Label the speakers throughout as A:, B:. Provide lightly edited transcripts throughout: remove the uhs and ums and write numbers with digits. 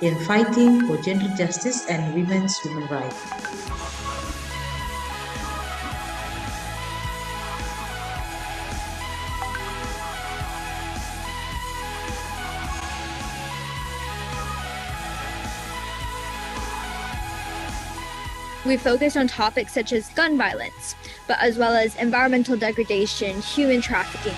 A: in fighting for gender justice and women's human rights.
B: We focus on topics such as gun violence, but as well as environmental degradation, human trafficking.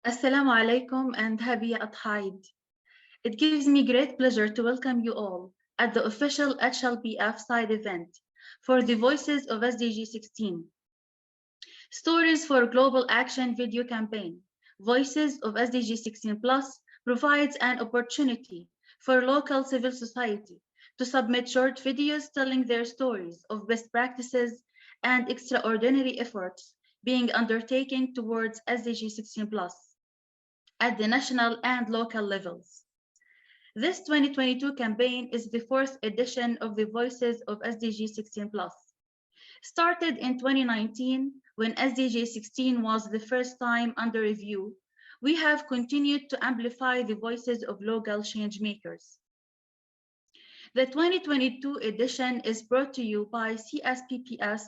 C: Assalamu alaikum and happy Eid. It gives me great pleasure to welcome you all at the official HLPF side event for the Voices of SDG16. Stories for Global Action video campaign. Voices of SDG16 Plus provides an opportunity for local civil society to submit short videos telling their stories of best practices and extraordinary efforts being undertaken towards SDG16 Plus at the national and local levels. This 2022 campaign is the fourth edition of the Voices of SDG 16 Plus. Started in 2019, when SDG 16 was the first time under review, we have continued to amplify the voices of local change makers. The 2022 edition is brought to you by CSPPS,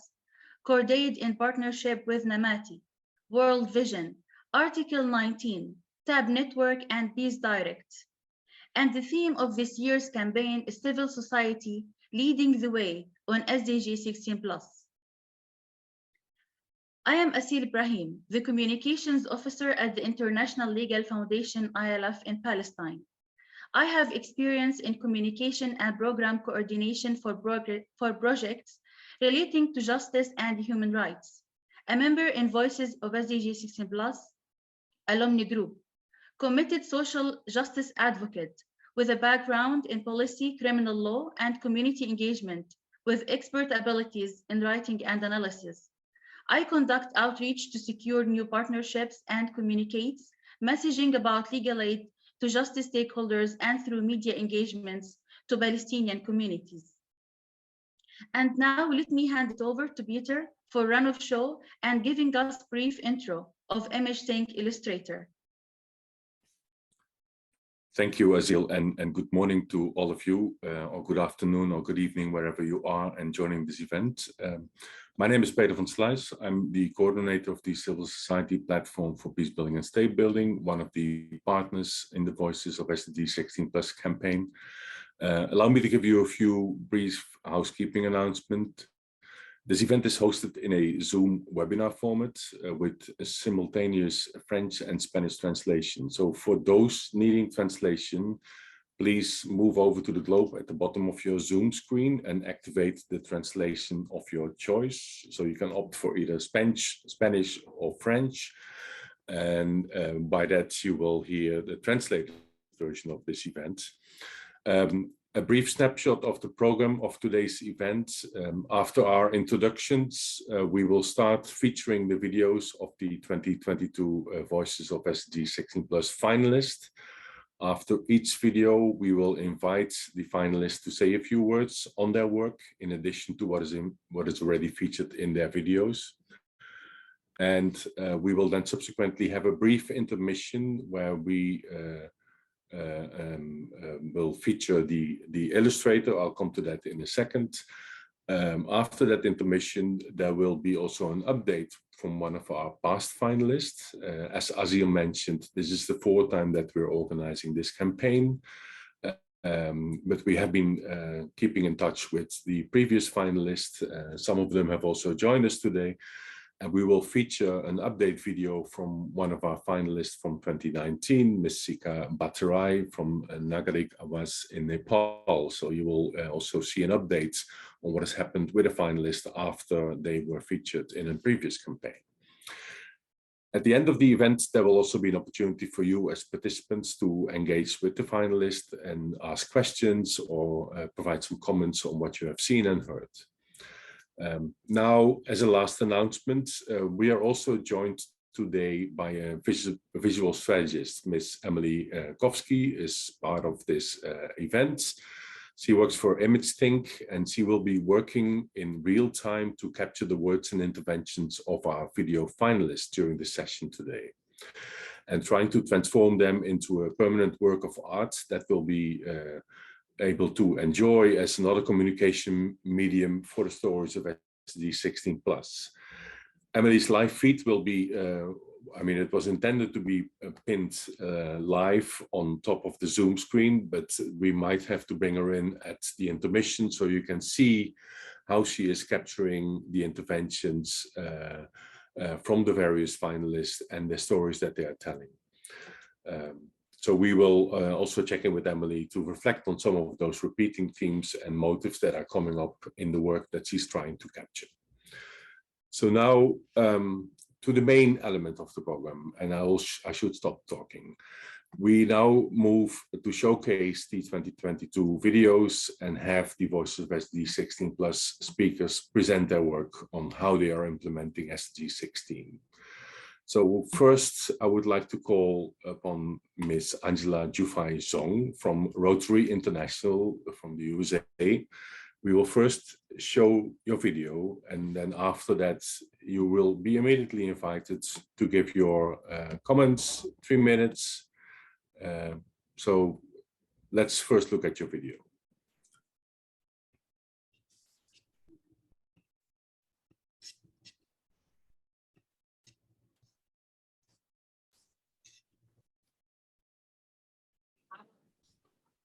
C: coordinated in partnership with NAMATI, World Vision, Article 19, TAB Network, and Peace Direct. And the theme of this year's campaign is civil society leading the way on SDG 16 Plus. I am Asil Ibrahim, the Communications Officer at the International Legal Foundation ILF in Palestine. I have experience in communication and program coordination for projects relating to justice and human rights, a member in Voices of SDG 16 Plus alumni group, committed social justice advocate with a background in policy, criminal law, and community engagement with expert abilities in writing and analysis. I conduct outreach to secure new partnerships and communicate messaging about legal aid to justice stakeholders and through media engagements to Palestinian communities. And now let me hand it over to Peter for run of show and giving us brief intro of Image Sync Illustrator.
D: Thank you, Azil, and good morning to all of you, or good afternoon or good evening, wherever you are and joining this event. My name is Peter van Sluis. I'm the coordinator of the Civil Society Platform for Peace Building and State Building, one of the partners in the Voices of SDG 16 Plus campaign. Allow me to give you a few brief housekeeping announcements. This event is hosted in a Zoom webinar format with a simultaneous French and Spanish translation. So for those needing translation, please move over to the globe at the bottom of your Zoom screen and activate the translation of your choice. So you can opt for either Spanish or French. And by that, you will hear the translated version of this event. A brief snapshot of the program of today's event. After our introductions, we will start featuring the videos of the 2022 Voices of SDG 16 Plus finalists. After each video, we will invite the finalists to say a few words on their work, in addition to what is already featured in their videos. And we will then subsequently have a brief intermission where we will feature the illustrator. I'll come to that in a second. After that intermission, there will be also an update from one of our past finalists. As Azil mentioned, this is the fourth time that we're organizing this campaign. But we have been keeping in touch with the previous finalists. Some of them have also joined us today. And we will feature an update video from one of our finalists from 2019, Ms. Sika Bhattarai from Nagarik Awas in Nepal. So you will also see an update on what has happened with the finalists after they were featured in a previous campaign. At the end of the event, there will also be an opportunity for you as participants to engage with the finalists and ask questions or provide some comments on what you have seen and heard. Now, as a last announcement, we are also joined today by a visual strategist. Ms. Emily Kowski is part of this event. She works for ImageThink, and she will be working in real time to capture the words and interventions of our video finalists during the session today, and trying to transform them into a permanent work of art that will be able to enjoy as another communication medium for the stories of SDG16 plus. Emily's live feed will be, it was intended to be pinned live on top of the Zoom screen, but we might have to bring her in at the intermission so you can see how she is capturing the interventions from the various finalists and the stories that they are telling. So we will also check in with Emily to reflect on some of those repeating themes and motives that are coming up in the work that she's trying to capture. So now to the main element of the program, and I should stop talking. We now move to showcase the 2022 videos and have the Voices of SDG16 Plus speakers present their work on how they are implementing SDG16. So first, I would like to call upon Ms. Angela Jufai Zong from Rotary International from the USA. We will first show your video, and then after that, you will be immediately invited to give your comments, 3 minutes. So let's first look at your video.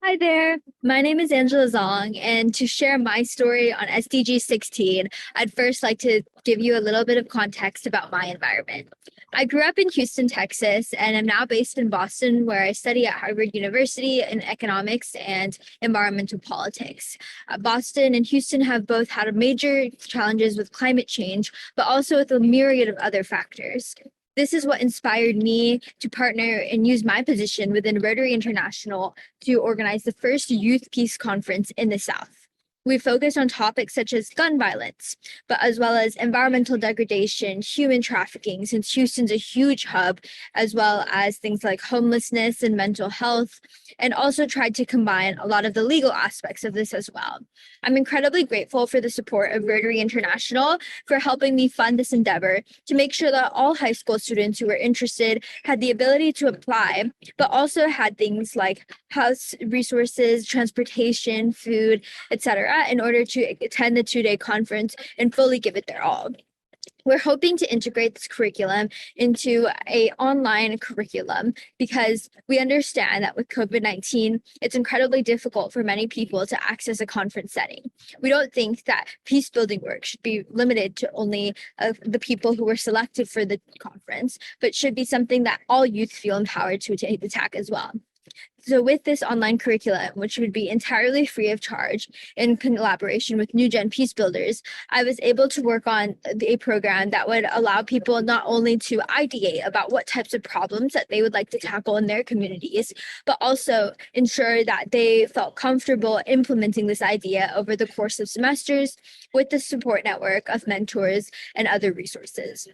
B: Hi there, my name is Angela Zong, and to share my story on SDG 16, I'd first like to give you a little bit of context about my environment. I grew up in Houston, Texas, and am now based in Boston, where I study at Harvard University in economics and environmental politics. Boston and Houston have both had major challenges with climate change, but also with a myriad of other factors. This is what inspired me to partner and use my position within Rotary International to organize the first youth peace conference in the South. We focus on topics such as gun violence, but as well as environmental degradation, human trafficking, since Houston's a huge hub, as well as things like homelessness and mental health, and also tried to combine a lot of the legal aspects of this as well. I'm incredibly grateful for the support of Rotary International for helping me fund this endeavor to make sure that all high school students who were interested had the ability to apply, but also had things like house resources, transportation, food, etc., in order to attend the 2-day conference and fully give it their all. We're hoping to integrate this curriculum into an online curriculum because we understand that with COVID-19, it's incredibly difficult for many people to access a conference setting. We don't think that peace building work should be limited to only the people who were selected for the conference, but should be something that all youth feel empowered to take the tack as well. So with this online curriculum, which would be entirely free of charge in collaboration with New Gen Peace Builders, I was able to work on a program that would allow people not only to ideate about what types of problems that they would like to tackle in their communities, but also ensure that they felt comfortable implementing this idea over the course of semesters with the support network of mentors and other resources.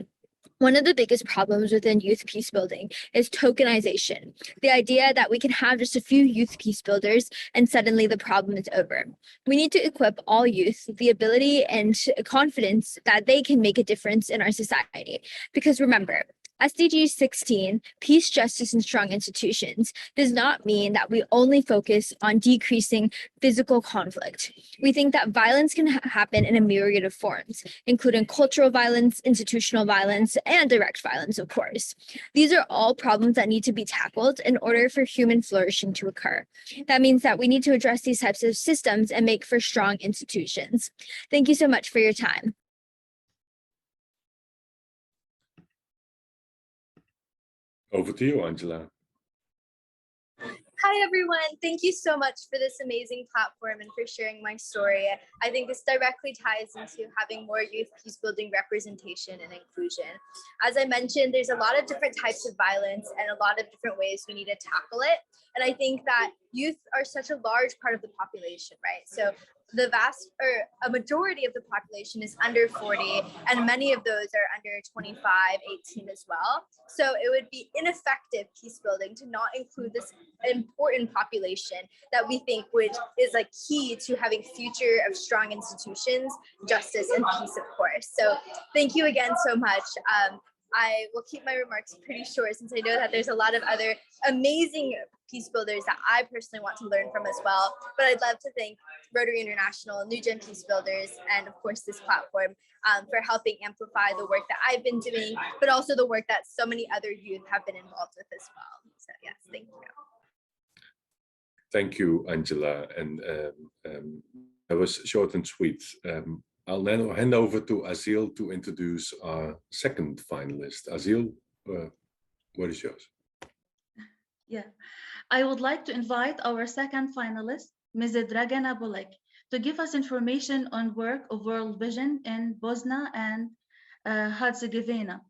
B: One of the biggest problems within youth peace building is tokenization, the idea that we can have just a few youth peace builders and suddenly the problem is over. We need to equip all youth with the ability and confidence that they can make a difference in our society. Because remember, SDG 16, peace, justice, and strong institutions, does not mean that we only focus on decreasing physical conflict. We think that violence can happen in a myriad of forms, including cultural violence, institutional violence, and direct violence, of course. These are all problems that need to be tackled in order for human flourishing to occur. That means that we need to address these types of systems and make for strong institutions. Thank you so much for your time.
D: Over to you, Angela.
B: Hi, everyone. Thank you so much for this amazing platform and for sharing my story. I think this directly ties into having more youth peace building representation and inclusion. As I mentioned, there's a lot of different types of violence and a lot of different ways we need to tackle it. And I think that youth are such a large part of the population, right? So a majority of the population is under 40, and many of those are under 25, 18 as well. So it would be ineffective peace building to not include this important population that we think is like key to having future of strong institutions, justice, and peace, of course. So thank you again so much. I will keep my remarks pretty short since I know that there's a lot of other amazing peace builders that I personally want to learn from as well. But I'd love to thank Rotary International, New Gen Peace Builders, and of course this platform for helping amplify the work that I've been doing, but also the work that so many other youth have been involved with as well. So yes, thank you.
D: Thank you, Angela. And that was short and sweet. I'll now hand over to Azil to introduce our second finalist. Azil, what is yours?
C: Yeah, I would like to invite our second finalist, Ms. Dragana Bulek, to give us information on work of World Vision in Bosnia and Herzegovina.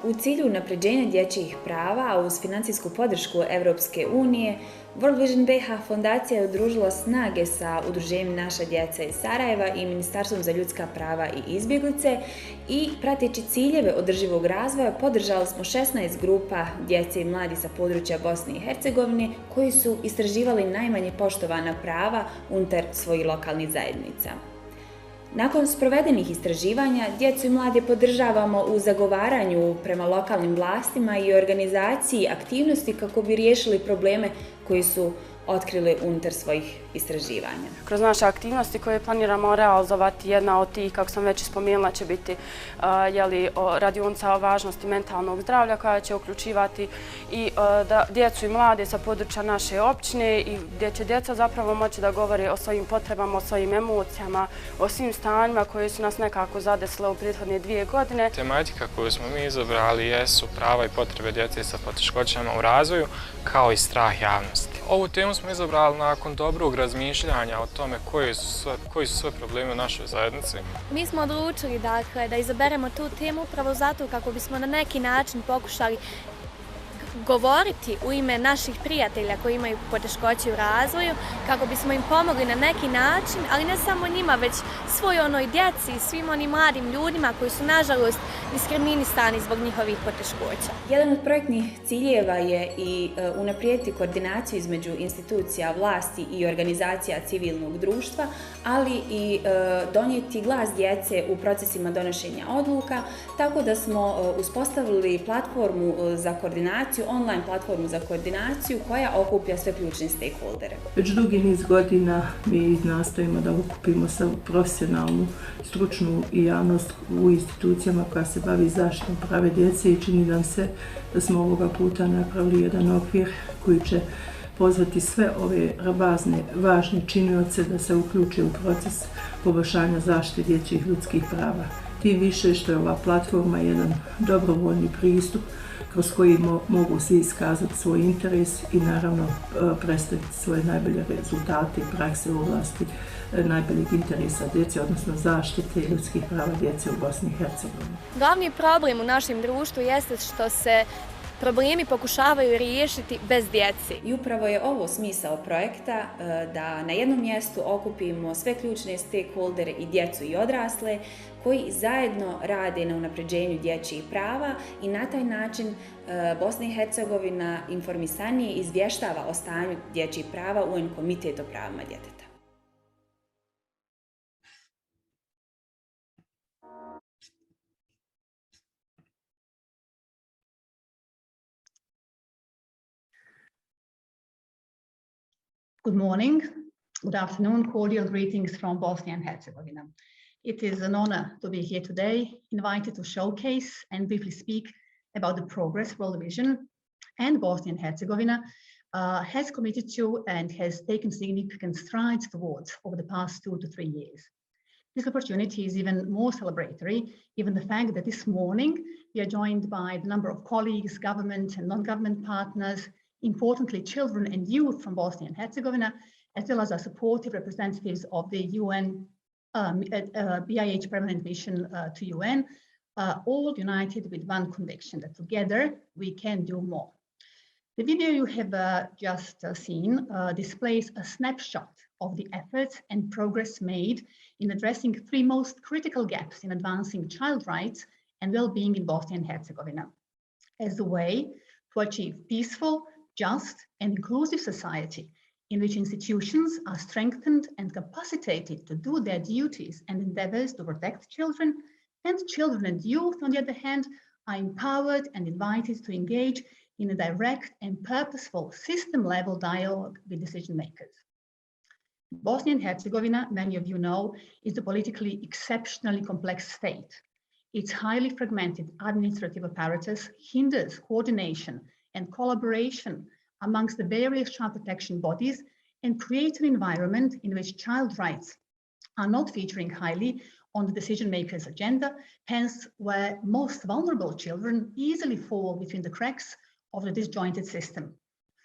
E: U cilju unapređenja dječjih prava uz financijsku podršku Europske unije, World Vision BiH fondacija je udružila snage sa udruženjem Naša djeca iz Sarajeva i Ministarstvom za ljudska prava i izbjeglice i prateći ciljeve održivog razvoja podržali smo 16 grupa djece i mladih sa područja Bosne i Hercegovine koji su istraživali najmanje poštovana prava unutar svojih lokalnih zajednica. Nakon sprovedenih istraživanja, djecu i mlade podržavamo u zagovaranju prema lokalnim vlastima i organizaciji aktivnosti kako bi riješili probleme koji su otkrili unutar svojih istraživanja.
F: Kroz naše aktivnosti koje planiramo realizovati, jedna od tih, kako sam već spomenula, će biti radionica o važnosti mentalnog zdravlja koja će uključivati i djecu i mlade sa područja naše općine i gdje će djeca zapravo moći da govore o svojim potrebama, o svojim emocijama, o svim stanjima koje su nas nekako zadesile u prethodne 2 godine.
G: Tematika koju smo mi izabrali jesu prava i potrebe djece sa poteškoćama u razvoju, kao i strah javnosti. Ovu temu smo izabrali nakon dobrog razmišljanja o tome koji su sve problemi u našoj zajednici.
H: Mi smo odlučili da izaberemo tu temu upravo zato kako bismo na neki način pokušali govoriti u ime naših prijatelja koji imaju poteškoće u razvoju, kako bismo im pomogli na neki način, ali ne samo njima, već svoj onoj djeci i svim onim mladim ljudima koji su nažalost diskriminisani zbog njihovih poteškoća.
E: Jedan od projektnih ciljeva je i unaprijediti koordinaciju između institucija vlasti i organizacija civilnog društva, ali i donijeti glas djece u procesima donošenja odluka, tako da smo uspostavili platformu za koordinaciju, online platformu za koordinaciju koja okuplja sve ključne stakeholdere.
I: Već dugi niz godina mi nastojimo da okupimo profesionalnu, stručnu i javnost u institucijama koja se bavi zaštitom prava djece i čini nam se da smo ovoga puta napravili jedan okvir koji će pozvati sve ove važne činioce da se uključe u proces poboljšanja zaštite dječjih ljudskih prava. Tim više što je ova platforma jedan dobrovoljni pristup kroz koji mogu svi iskazati svoj interes i naravno predstaviti svoje najbolje rezultate i prakse u oblasti najboljeg interesa djece, odnosno zaštite ljudskih prava djece u Bosni i Hercegovini.
H: Glavni problem u našem društvu jeste što se problemi pokušavaju riješiti bez djece.
E: I upravo je ovo smisao projekta, da na jednom mjestu okupimo sve ključne stakeholdere i djecu i odrasle koji zajedno rade na unapređenju dječjih prava i na taj način Bosna i Hercegovina informisanije izvještava o stanju dječjih prava UN Komitet o pravima djeteta.
J: Good morning, good afternoon, cordial greetings from Bosnia and Herzegovina. It is an honor to be here today, invited to showcase and briefly speak about the progress World Vision and Bosnia and Herzegovina has committed to and has taken significant strides towards over the past 2 to 3 years. This opportunity is even more celebratory, given the fact that this morning we are joined by a number of colleagues, government and non-government partners, importantly children and youth from Bosnia and Herzegovina, as well as our supportive representatives of the UN BIH Permanent Mission to UN, all united with one conviction that together we can do more. The video you have just seen displays a snapshot of the efforts and progress made in addressing 3 most critical gaps in advancing child rights and well-being in Bosnia and Herzegovina as a way to achieve peaceful, just and inclusive society in which institutions are strengthened and capacitated to do their duties and endeavors to protect children, and children and youth, on the other hand, are empowered and invited to engage in a direct and purposeful system-level dialogue with decision makers. Bosnia and Herzegovina, many of you know, is a politically exceptionally complex state. Its highly fragmented administrative apparatus hinders coordination and collaboration amongst the various child protection bodies and creates an environment in which child rights are not featuring highly on the decision makers' agenda, hence where most vulnerable children easily fall between the cracks of the disjointed system.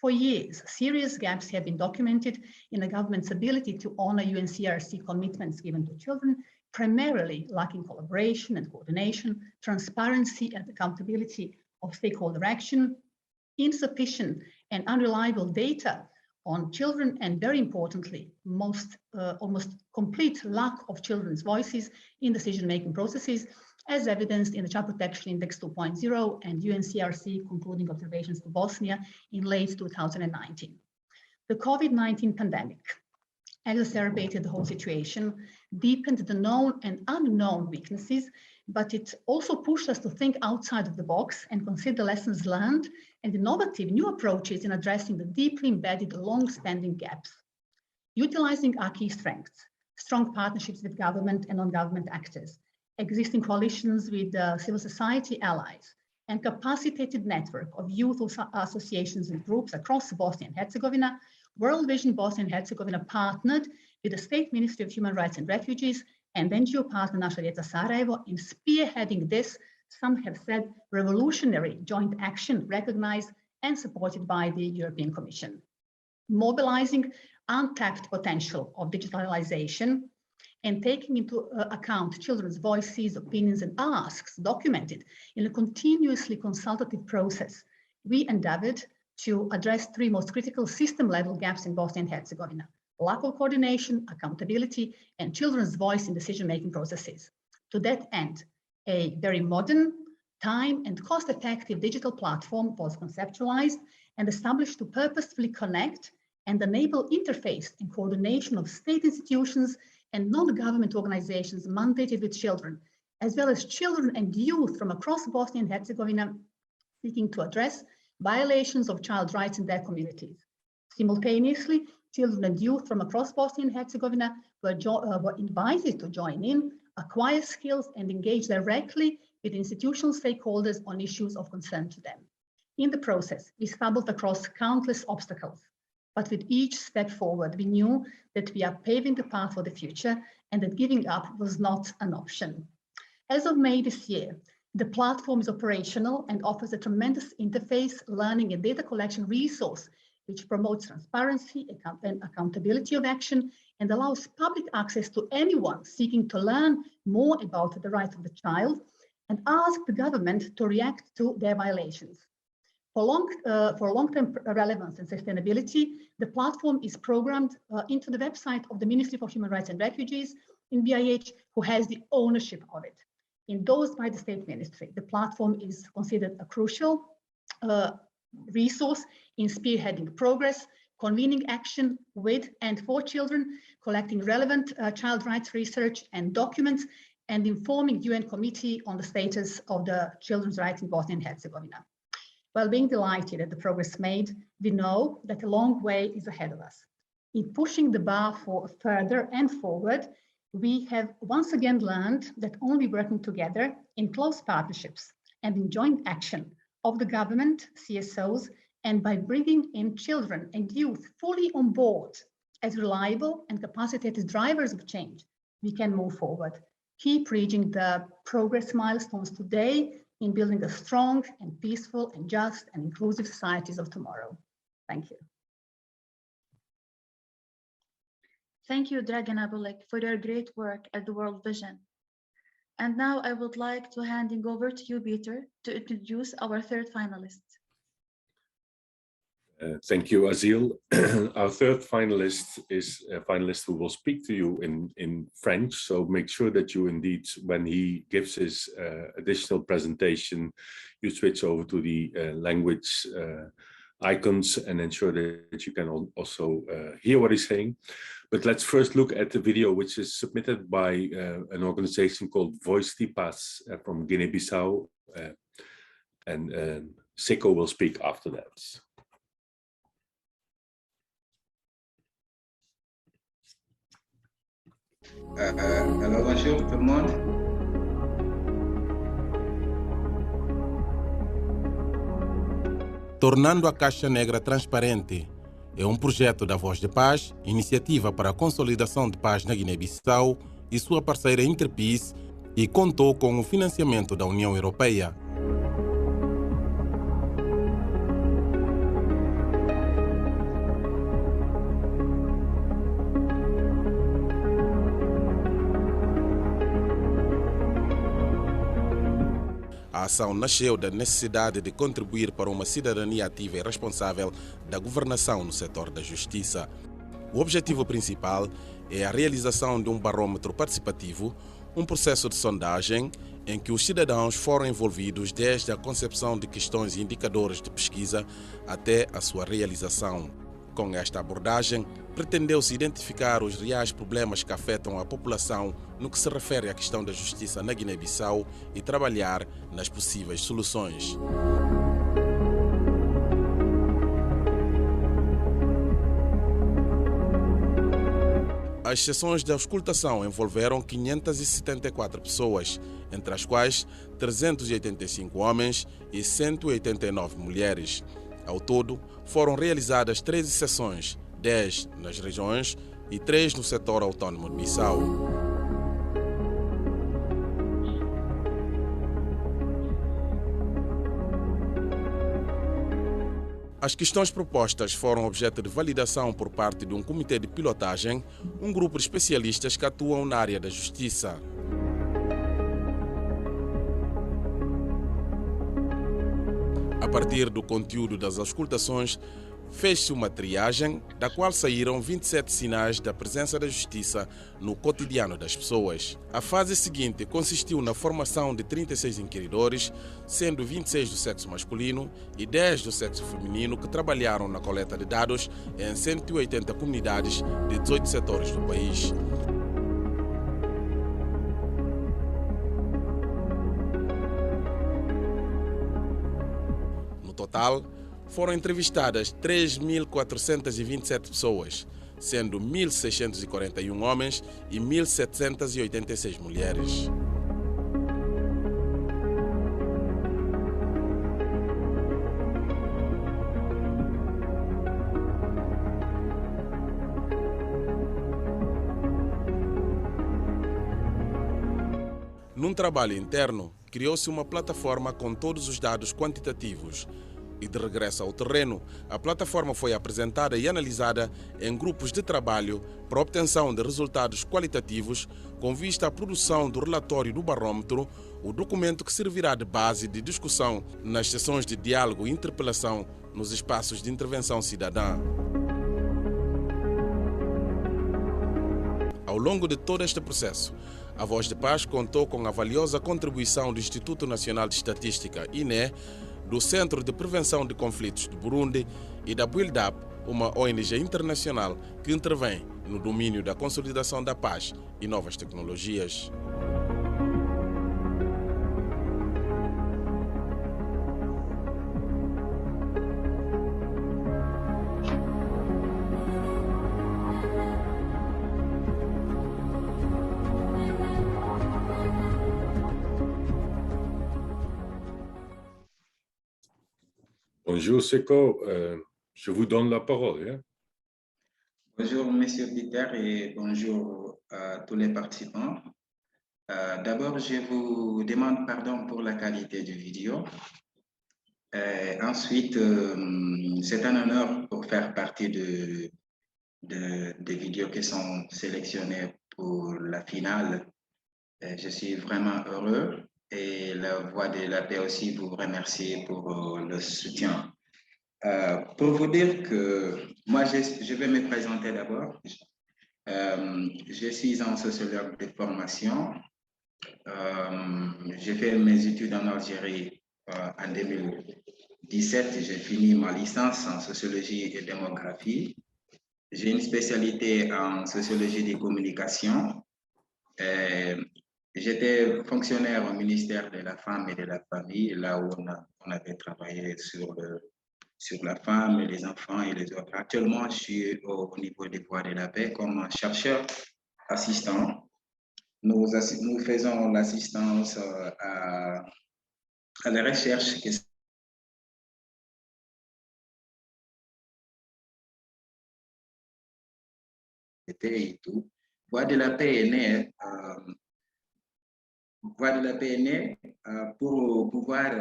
J: For years, serious gaps have been documented in the government's ability to honor UNCRC commitments given to children, primarily lacking collaboration and coordination, transparency and accountability of stakeholder action, insufficient and unreliable data on children, and very importantly, almost complete lack of children's voices in decision-making processes, as evidenced in the Child Protection Index 2.0 and UNCRC concluding observations for Bosnia in late 2019. The COVID-19 pandemic exacerbated the whole situation, deepened the known and unknown weaknesses, but it also pushed us to think outside of the box and consider lessons learned and innovative new approaches in addressing the deeply embedded long-standing gaps. Utilizing our key strengths, strong partnerships with government and non-government actors, existing coalitions with civil society allies, and capacitated network of youth associations and groups across Bosnia and Herzegovina, World Vision Bosnia and Herzegovina partnered with the State Ministry of Human Rights and Refugees and NGO partner Naša Djeca Sarajevo in spearheading this, some have said, revolutionary joint action recognized and supported by the European Commission. Mobilizing untapped potential of digitalization and taking into account children's voices, opinions, and asks documented in a continuously consultative process, we endeavored to address 3 most critical system-level gaps in Bosnia and Herzegovina: lack of coordination, accountability, and children's voice in decision-making processes. To that end, a very modern, time and cost-effective digital platform was conceptualized and established to purposefully connect and enable interface and coordination of state institutions and non-government organizations mandated with children, as well as children and youth from across Bosnia and Herzegovina seeking to address violations of child rights in their communities. Simultaneously, children and youth from across Bosnia and Herzegovina were invited to join in, acquire skills, and engage directly with institutional stakeholders on issues of concern to them. In the process, we stumbled across countless obstacles, but with each step forward, we knew that we are paving the path for the future and that giving up was not an option. As of May this year, the platform is operational and offers a tremendous interface, learning, and data collection resource which promotes transparency and accountability of action and allows public access to anyone seeking to learn more about the rights of the child and ask the government to react to their violations. For long-term relevance and sustainability, the platform is programmed into the website of the Ministry for Human Rights and Refugees in BIH, who has the ownership of it. Endorsed by the State Ministry, the platform is considered a crucial resource in spearheading progress, convening action with and for children, collecting relevant child rights research and documents, and informing UN Committee on the status of the children's rights in Bosnia and Herzegovina. While being delighted at the progress made, we know that a long way is ahead of us. In pushing the bar for further and forward, we have once again learned that only working together in close partnerships and in joint action of the government, CSOs, And by bringing in children and youth fully on board as reliable and capacitated drivers of change, we can move forward. Keep reaching the progress milestones today in building a strong and peaceful and just and inclusive societies of tomorrow. Thank you.
C: Thank you, Dragana Bulek, for your great work at the World Vision. And now I would like to hand it over to you, Peter, to introduce our third finalist.
D: Thank you, Azil. Our third finalist is a finalist who will speak to you in French. So make sure that you indeed, when he gives his additional presentation, you switch over to the language icons and ensure that you can also hear what he's saying. But let's first look at the video, which is submitted by an organization called Voice Tipas from Guinea-Bissau. And Seko will speak after that.
K: Hello, bonjour tout le monde.
L: Tornando a Caixa Negra transparente é um projeto da Voz de Paz, iniciativa para a consolidação de paz na Guiné-Bissau e sua parceira Interpeace, e contou com o financiamento da União Europeia. A ação nasceu da necessidade de contribuir para uma cidadania ativa e responsável da governação no setor da justiça. O objetivo principal é a realização de um barômetro participativo, um processo de sondagem em que os cidadãos foram envolvidos desde a concepção de questões e indicadores de pesquisa até a sua realização. Com esta abordagem, pretendeu-se identificar os reais problemas que afetam a população no que se refere à questão da justiça na Guiné-Bissau e trabalhar nas possíveis soluções. As sessões de auscultação envolveram 574 pessoas, entre as quais 385 homens e 189 mulheres. Ao todo, foram realizadas 13 sessões, 10 nas regiões e 3 no setor autônomo de Bissau. As questões propostas foram objeto de validação por parte de um comitê de pilotagem, um grupo de especialistas que atuam na área da justiça. A partir do conteúdo das auscultações, fez-se uma triagem, da qual saíram 27 sinais da presença da justiça no cotidiano das pessoas. A fase seguinte consistiu na formação de 36 inquiridores, sendo 26 do sexo masculino e 10 do sexo feminino, que trabalharam na coleta de dados em 180 comunidades de 18 setores do país. No total, foram entrevistadas 3.427 pessoas, sendo 1.641 homens e 1.786 mulheres. Num trabalho interno, criou-se uma plataforma com todos os dados quantitativos. E de regresso ao terreno, a plataforma foi apresentada e analisada em grupos de trabalho para obtenção de resultados qualitativos com vista à produção do relatório do barômetro, o documento que servirá de base de discussão nas sessões de diálogo e interpelação nos espaços de intervenção cidadã. Ao longo de todo este processo, a Voz de Paz contou com a valiosa contribuição do Instituto Nacional de Estatística, INE, do Centro de Prevenção de Conflitos de Burundi e da Build-Up, uma ONG internacional que intervém no domínio da consolidação da paz e novas tecnologias.
D: Bonjour Seko, je vous donne la parole. Yeah?
K: Bonjour, Monsieur Peter, et bonjour à tous les participants. D'abord, je vous demande pardon pour la qualité du vidéo. Ensuite, c'est un honneur pour faire partie des vidéos qui sont sélectionnées pour la finale. Je suis vraiment heureux et la Voix de la Paix aussi vous remercie pour le soutien. Pour vous dire que moi, je vais me présenter d'abord. Je suis un sociologue de formation. J'ai fait mes études en Algérie en 2017. J'ai fini ma licence en sociologie et démographie. J'ai une spécialité en sociologie des communications. J'étais fonctionnaire au ministère de la Femme et de la Famille, là où on avait travaillé sur la femme et les enfants et les autres. Actuellement, je suis au niveau des Voix de la Paix comme chercheur assistant. Nous faisons l'assistance à la recherche et tout. Voix de la Paix est née, pour pouvoir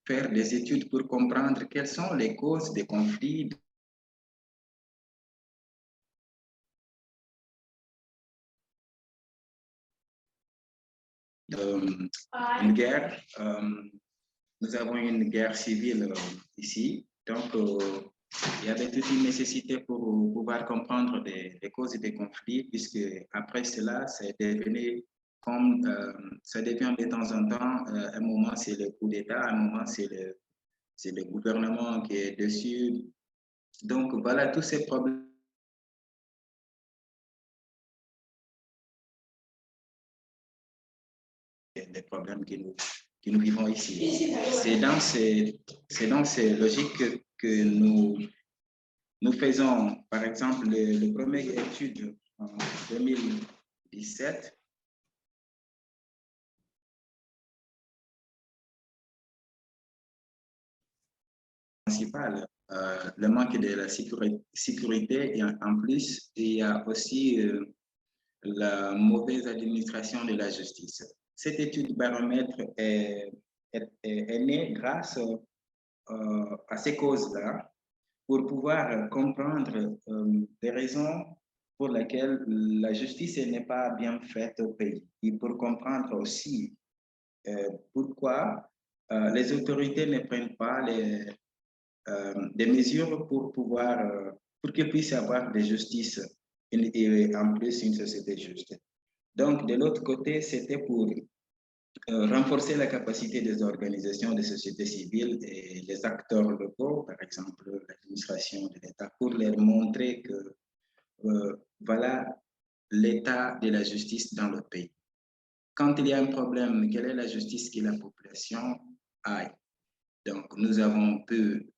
K: faire des études pour comprendre quelles sont les causes des conflits une guerre. Nous avons une guerre civile ici. Donc, il y avait toute une nécessité pour pouvoir comprendre les causes des conflits, puisque après cela, ça devient de temps en temps, un moment c'est le coup d'État, un moment c'est le gouvernement qui est dessus. Donc, voilà tous ces problèmes. Les problèmes que nous vivons ici. C'est dans ces logiques que nous faisons, par exemple, le premier étude en 2017. Principal, le manque de la sécurité et en plus, il y a aussi la mauvaise administration de la justice. Cette étude baromètre est née grâce à ces causes-là pour pouvoir comprendre les raisons pour lesquelles la justice n'est pas bien faite au pays et pour comprendre aussi pourquoi les autorités ne prennent pas des mesures pour qu'il puisse y avoir de justice et en plus une société juste. Donc, de l'autre côté, c'était pour renforcer la capacité des organisations de société civile et des acteurs locaux, par exemple l'administration de l'État, pour leur montrer que voilà l'état de la justice dans le pays. Quand il y a un problème, quelle est la justice que la population a? Donc, nous avons pu,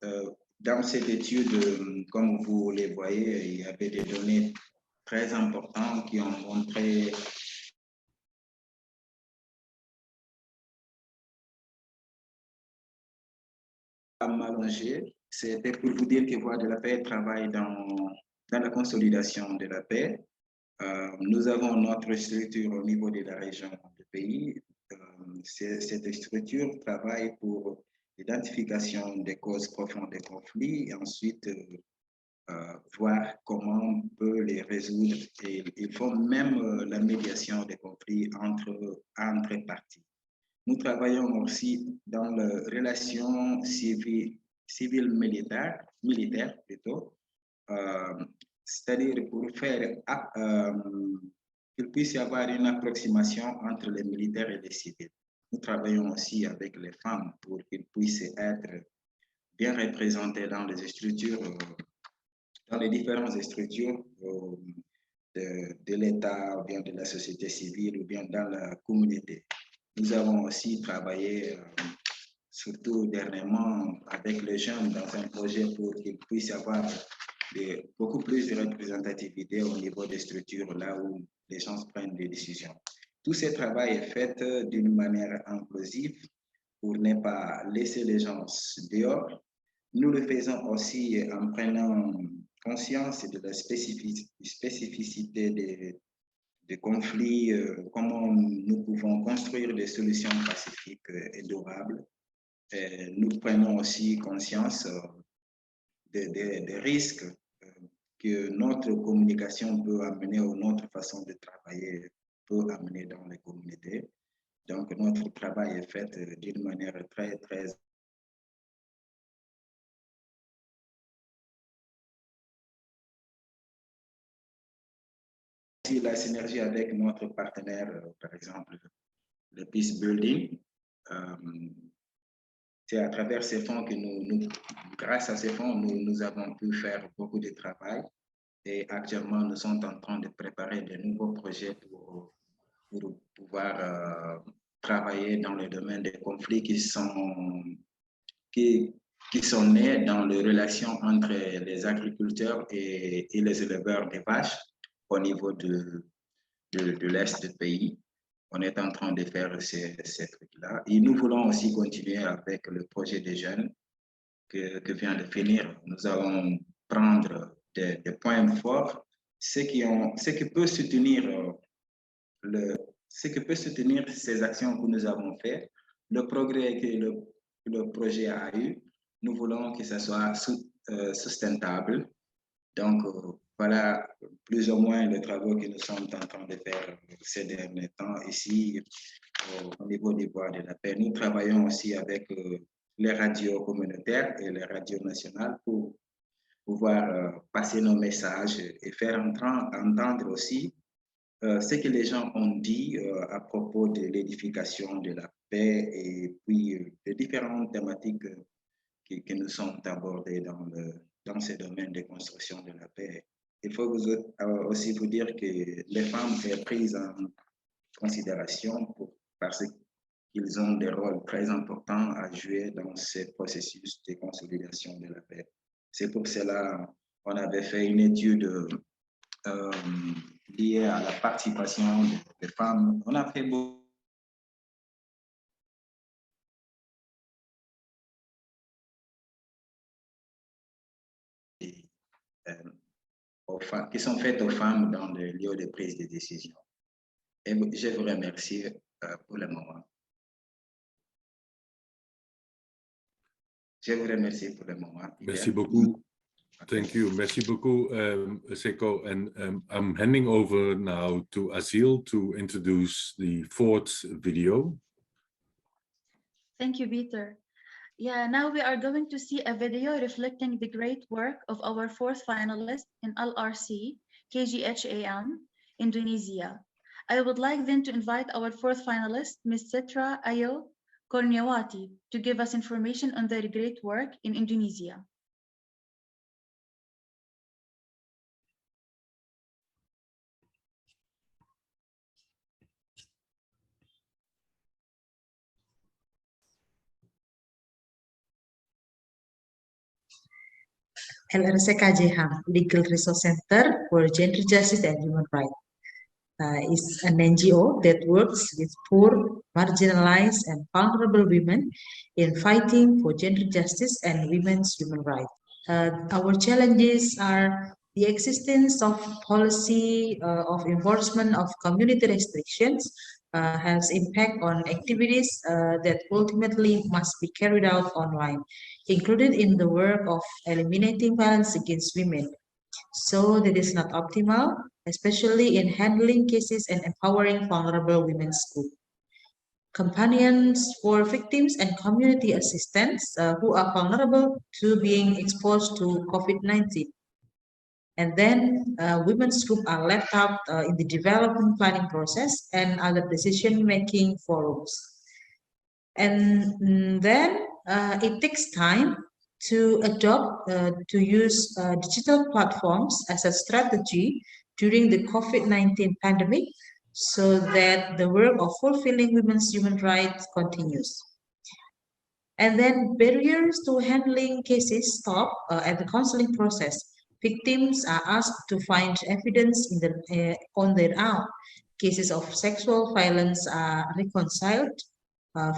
K: dans cette étude, comme vous les voyez, il y avait des données très importantes qui ont montré m'allonger. C'était pour vous dire que Voix de la Paix travaille dans la consolidation de la paix. Nous avons notre structure au niveau de la région du pays. Cette structure travaille pour l'identification des causes profondes des conflits et ensuite voir comment on peut les résoudre. Et ils font même la médiation des conflits entre parties. Nous travaillons aussi dans la relation civile-militaire plutôt, c'est-à-dire pour faire qu'il puisse y avoir une approximation entre les militaires et les civils. Nous travaillons aussi avec les femmes pour qu'ils puissent être bien représentés dans les structures, dans les différentes structures de l'État ou bien de la société civile ou bien dans la communauté. Nous avons aussi travaillé, surtout dernièrement, avec les jeunes dans un projet pour qu'ils puissent avoir beaucoup plus de représentativité au niveau des structures, là où les gens prennent des décisions. Tout ce travail est fait d'une manière inclusive pour ne pas laisser les gens dehors, nous le faisons aussi en prenant conscience de la spécificité des conflits, comment nous pouvons construire des solutions pacifiques et durables. Et nous prenons aussi conscience des risques que notre communication peut amener ou notre façon de travailler peut amener dans les communautés. Donc, notre travail est fait d'une manière très, très la synergie avec notre partenaire, par exemple, le Peace Building. C'est à travers ces fonds que grâce à ces fonds, nous avons pu faire beaucoup de travail. Et actuellement, nous sommes en train de préparer de nouveaux projets pour pouvoir travailler dans le domaine des conflits qui sont nés dans les relations entre les agriculteurs et les éleveurs des vaches au niveau de l'Est du pays. On est en train de faire ces trucs-là. Et nous voulons aussi continuer avec le projet des jeunes que vient de finir. Nous allons prendre des points forts, ce qui peut soutenir ces actions que nous avons faites, le progrès que le projet a eu. Nous voulons que ça soit sustentable. Donc, voilà plus ou moins les travaux que nous sommes en train de faire ces derniers temps ici au niveau des voies de la paix. Nous travaillons aussi avec les radios communautaires et les radios nationales pour pouvoir passer nos messages et faire entendre aussi ce que les gens ont dit à propos de l'édification de la paix et puis les différentes thématiques que nous sommes abordées dans ce domaine de construction de la paix. Il faut aussi vous dire que les femmes sont prises en considération parce qu'ils ont des rôles très importants à jouer dans ce processus de consolidation de la paix. C'est pour cela qu'on avait fait une étude liée à la participation des femmes. On a fait beaucoup qui sont faites aux femmes dans le lieu de prise de décision. Et je vous remercie pour le moment. Je vous remercie pour le moment.
D: Merci beaucoup. Thank you. Merci beaucoup, Seko. And I'm handing over now to Azil to introduce the fourth video.
C: Thank you, Peter. Yeah, now we are going to see a video reflecting the great work of our fourth finalist in LRC, KGHAM, Indonesia. I would like then to invite our fourth finalist, Ms. Sitra Ayo Korniawati, to give us information on their great work in Indonesia.
A: LRC-KJHAM, Legal Resource Center for Gender Justice and Human Rights, is an NGO that works with poor, marginalized, and vulnerable women in fighting for gender justice and women's human rights. Our challenges are the existence of policy of enforcement of community restrictions has impact on activities that ultimately must be carried out online, included in the work of eliminating violence against women. So that is not optimal, especially in handling cases and empowering vulnerable women's groups. Companions for victims and community assistants who are vulnerable to being exposed to COVID-19. And then women's groups are left out in the development planning process and other decision-making forums. And then it takes time to adopt, to use digital platforms as a strategy during the COVID-19 pandemic so that the work of fulfilling women's human rights continues. And then barriers to handling cases stop at the counseling process. Victims are asked to find evidence on their own. Cases of sexual violence are reconciled.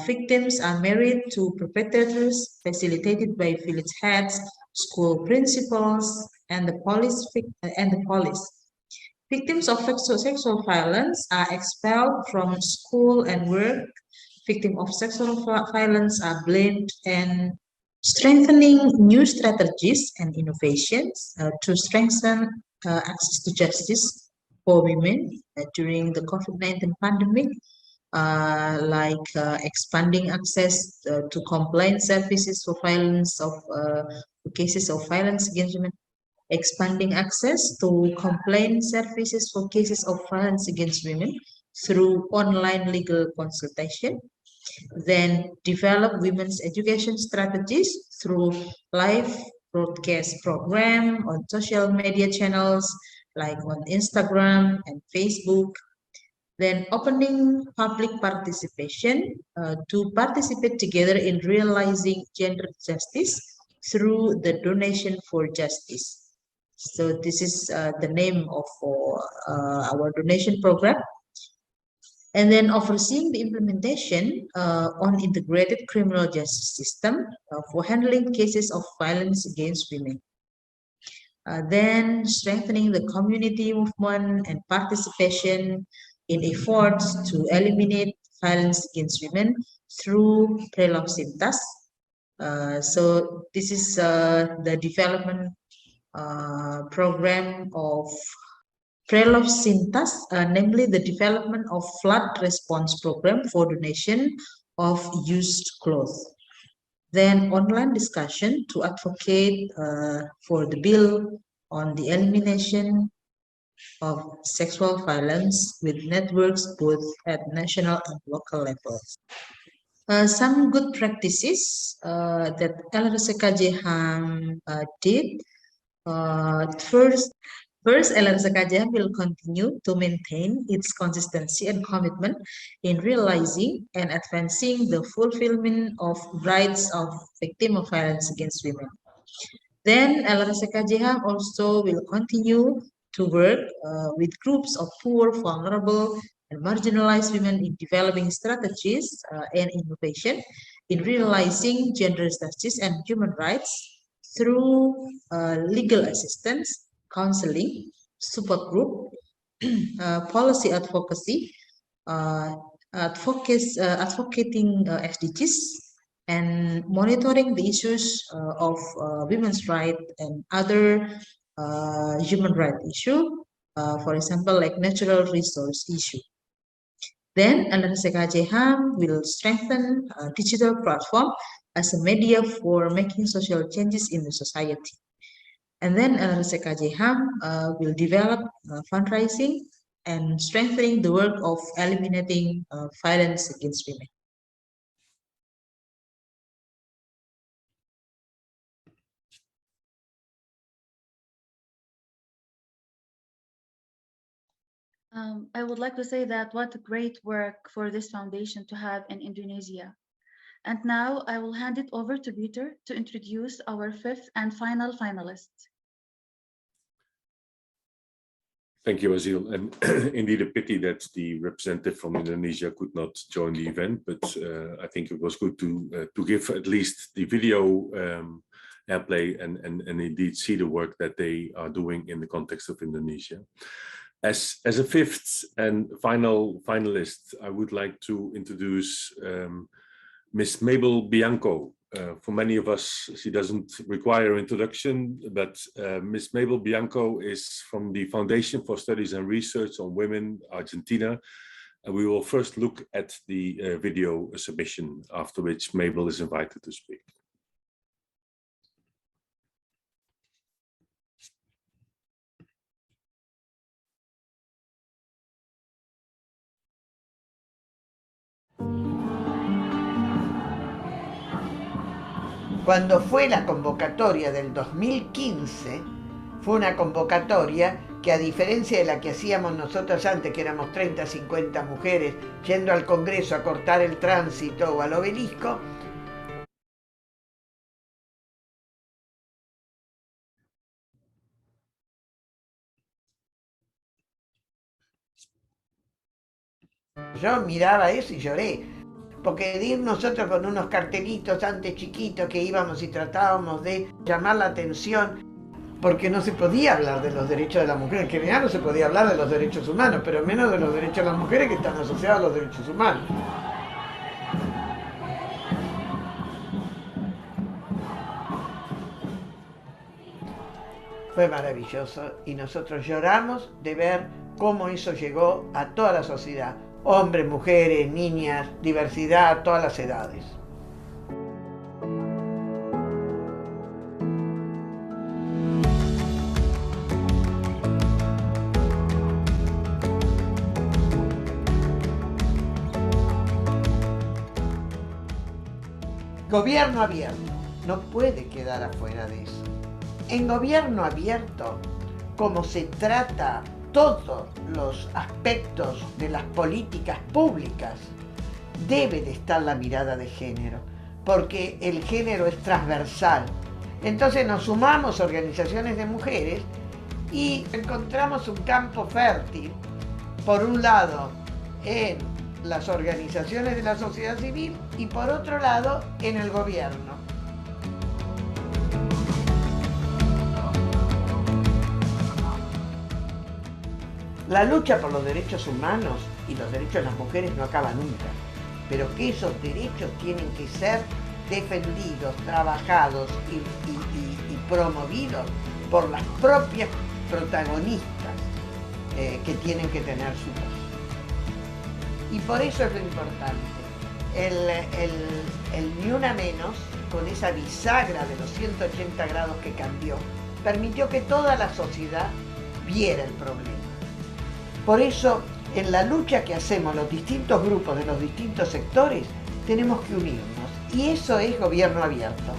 A: Victims are married to perpetrators, facilitated by village heads, school principals, and the police. Victims of sexual violence are expelled from school and work. Victims of sexual violence are blamed, and strengthening new strategies and innovations to strengthen access to justice for women during the COVID-19 pandemic, like expanding access to complaint services for cases of violence against women, expanding access to complaint services for cases of violence against women through online legal consultation, then develop women's education strategies through live broadcast program on social media channels like on Instagram and Facebook, then opening public participation to participate together in realizing gender justice through the donation for justice. So this is the name of our donation program. And then overseeing the implementation on integrated criminal justice system for handling cases of violence against women. Then strengthening the community movement and participation in efforts to eliminate violence against women through HLPF. So this is the development program of HLPF, namely the development of flood response program for donation of used clothes. Then online discussion to advocate for the bill on the elimination of sexual violence with networks both at national and local levels. Some good practices that LRCKJHAM did. First, LRCKJHAM will continue to maintain its consistency and commitment in realizing and advancing the fulfillment of rights of victims of violence against women. Then LRCKJHAM also will continue to work with groups of poor, vulnerable, and marginalized women in developing strategies and innovation in realizing gender justice and human rights through legal assistance, counseling, support group, policy advocacy, advocating SDGs, and monitoring the issues of women's rights and other human rights issue, for example, like natural resource issue. Then LRCKJHAM will strengthen a digital platform as a media for making social changes in the society. And then LRCKJHAM will develop fundraising and strengthening the work of eliminating violence against women.
C: I would like to say that what great work for this foundation to have in Indonesia. And now I will hand it over to Peter to introduce our fifth and final finalist.
D: Thank you, Azil. And indeed a pity that the representative from Indonesia could not join the event, but I think it was good to give at least the video airplay and indeed see the work that they are doing in the context of Indonesia. As a fifth and final finalist, I would like to introduce Miss Mabel Bianco. For many of us, she doesn't require introduction, but Miss Mabel Bianco is from the Foundation for Studies and Research on Women, Argentina. And we will first look at the video submission, after which Mabel is invited to speak.
M: Cuando fue la convocatoria del 2015, fue una convocatoria que, a diferencia de la que hacíamos nosotros antes, que éramos 30, 50 mujeres yendo al Congreso a cortar el tránsito o al obelisco, yo miraba eso y lloré, porque de ir nosotros con unos cartelitos antes chiquitos que íbamos y tratábamos de llamar la atención, porque no se podía hablar de los derechos de la mujer, en general no se podía hablar de los derechos humanos, pero menos de los derechos de las mujeres que están asociados a los derechos humanos. Fue maravilloso y nosotros lloramos de ver cómo eso llegó a toda la sociedad, hombres, mujeres, niñas, diversidad, todas las edades. Gobierno abierto no puede quedar afuera de eso. En gobierno abierto, como se trata todos los aspectos de las políticas públicas, debe de estar la mirada de género, porque el género es transversal. Entonces nos sumamos organizaciones de mujeres y encontramos un campo fértil, por un lado, en las organizaciones de la sociedad civil y por otro lado, en el gobierno. La lucha por los derechos humanos y los derechos de las mujeres no acaba nunca, pero que esos derechos tienen que ser defendidos, trabajados y promovidos por las propias protagonistas que tienen que tener su voz. Y por eso es lo importante. El ni una menos, con esa bisagra de los 180 grados que cambió, permitió que toda la sociedad viera el problema. Por eso, en la lucha que hacemos los distintos grupos de los distintos sectores, tenemos que unirnos. Y eso es gobierno abierto.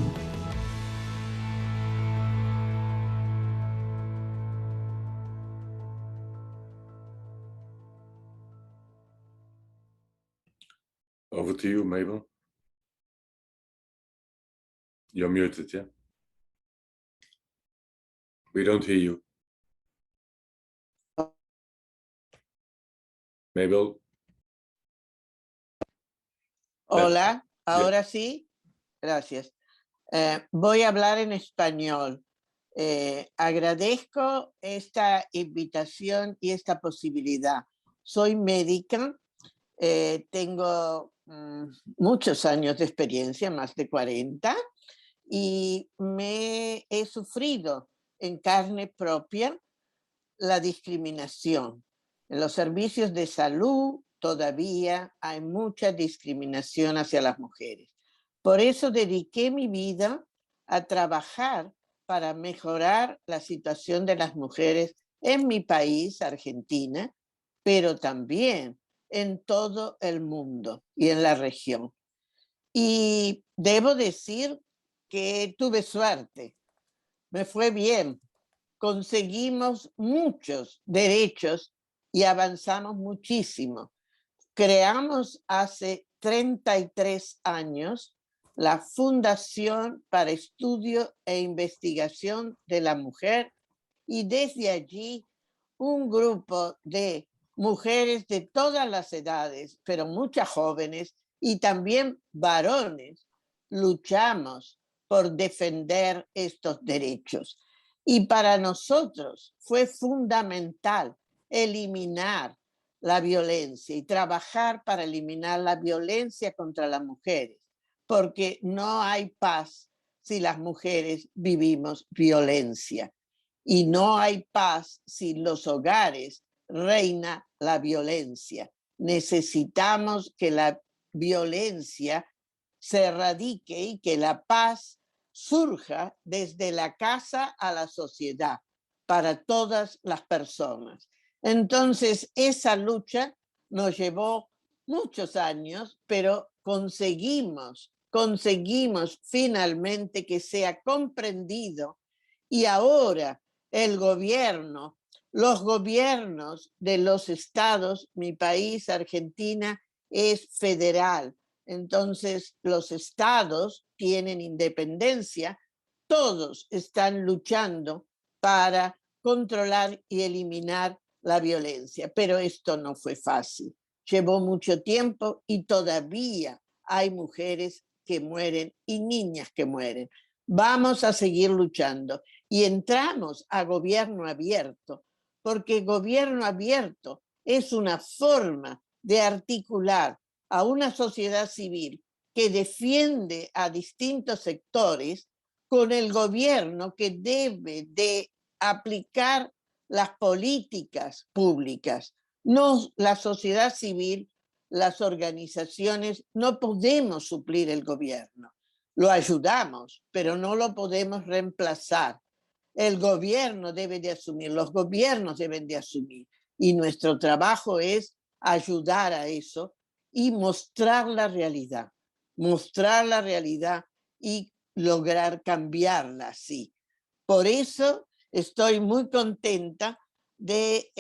D: Over to you, Mabel. You're muted, yeah? We don't hear you. Mabel?
M: Hola, ahora sí. Gracias. Voy a hablar en español. Agradezco esta invitación y esta posibilidad. Soy médica, tengo muchos años de experiencia, más de 40, y he sufrido en carne propia la discriminación. En los servicios de salud todavía hay mucha discriminación hacia las mujeres. Por eso dediqué mi vida a trabajar para mejorar la situación de las mujeres en mi país, Argentina, pero también en todo el mundo y en la región. Y debo decir que tuve suerte, me fue bien, conseguimos muchos derechos y avanzamos muchísimo. Creamos hace 33 años la Fundación para Estudio e Investigación de la Mujer y desde allí un grupo de mujeres de todas las edades, pero muchas jóvenes y también varones, luchamos por defender estos derechos. Y para nosotros fue fundamental eliminar la violencia y trabajar para eliminar la violencia contra las mujeres, porque no hay paz si las mujeres vivimos violencia. Y no hay paz si en los hogares reina la violencia. Necesitamos que la violencia se erradique y que la paz surja desde la casa a la sociedad para todas las personas. Entonces, esa lucha nos llevó muchos años, pero conseguimos finalmente que sea comprendido y ahora los gobiernos de los estados, mi país, Argentina, es federal. Entonces, los estados tienen independencia, todos están luchando para controlar y eliminar la violencia, pero esto no fue fácil. Llevó mucho tiempo y todavía hay mujeres que mueren y niñas que mueren. Vamos a seguir luchando y entramos a gobierno abierto, porque gobierno abierto es una forma de articular a una sociedad civil que defiende a distintos sectores con el gobierno que debe de aplicar las políticas públicas. No, la sociedad civil, las organizaciones, no podemos suplir el gobierno. Lo ayudamos, pero no lo podemos reemplazar. El gobierno debe de asumir, los gobiernos deben de asumir. Y nuestro trabajo es ayudar a eso y mostrar la realidad y lograr cambiarla así. Por eso estoy muy contenta de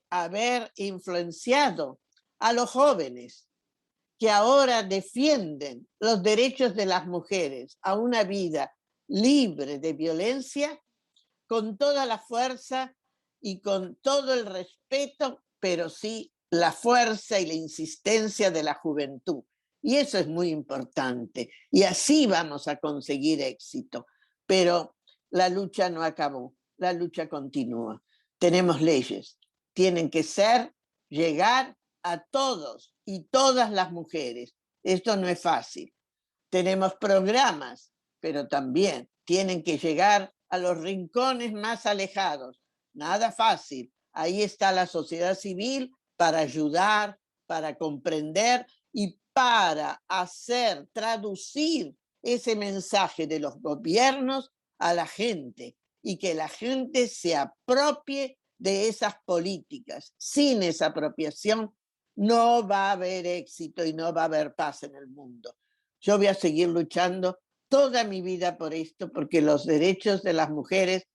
M: haber influenciado a los jóvenes que ahora defienden los derechos de las mujeres a una vida libre de violencia, con toda la fuerza y con todo el respeto, pero sí la fuerza y la insistencia de la juventud. Y eso es muy importante. Y así vamos a conseguir éxito. Pero la lucha no acabó, la lucha continúa. Tenemos leyes, tienen que llegar a todos y todas las mujeres. Esto no es fácil. Tenemos programas, pero también tienen que llegar a los rincones más alejados. Nada fácil. Ahí está la sociedad civil para ayudar, para comprender y para traducir ese mensaje de los gobiernos a la gente y que la gente se apropie de esas políticas. Sin esa apropiación no va a haber éxito y no va a haber paz en el mundo. Yo voy a seguir luchando toda mi vida por esto, porque los derechos de las mujeres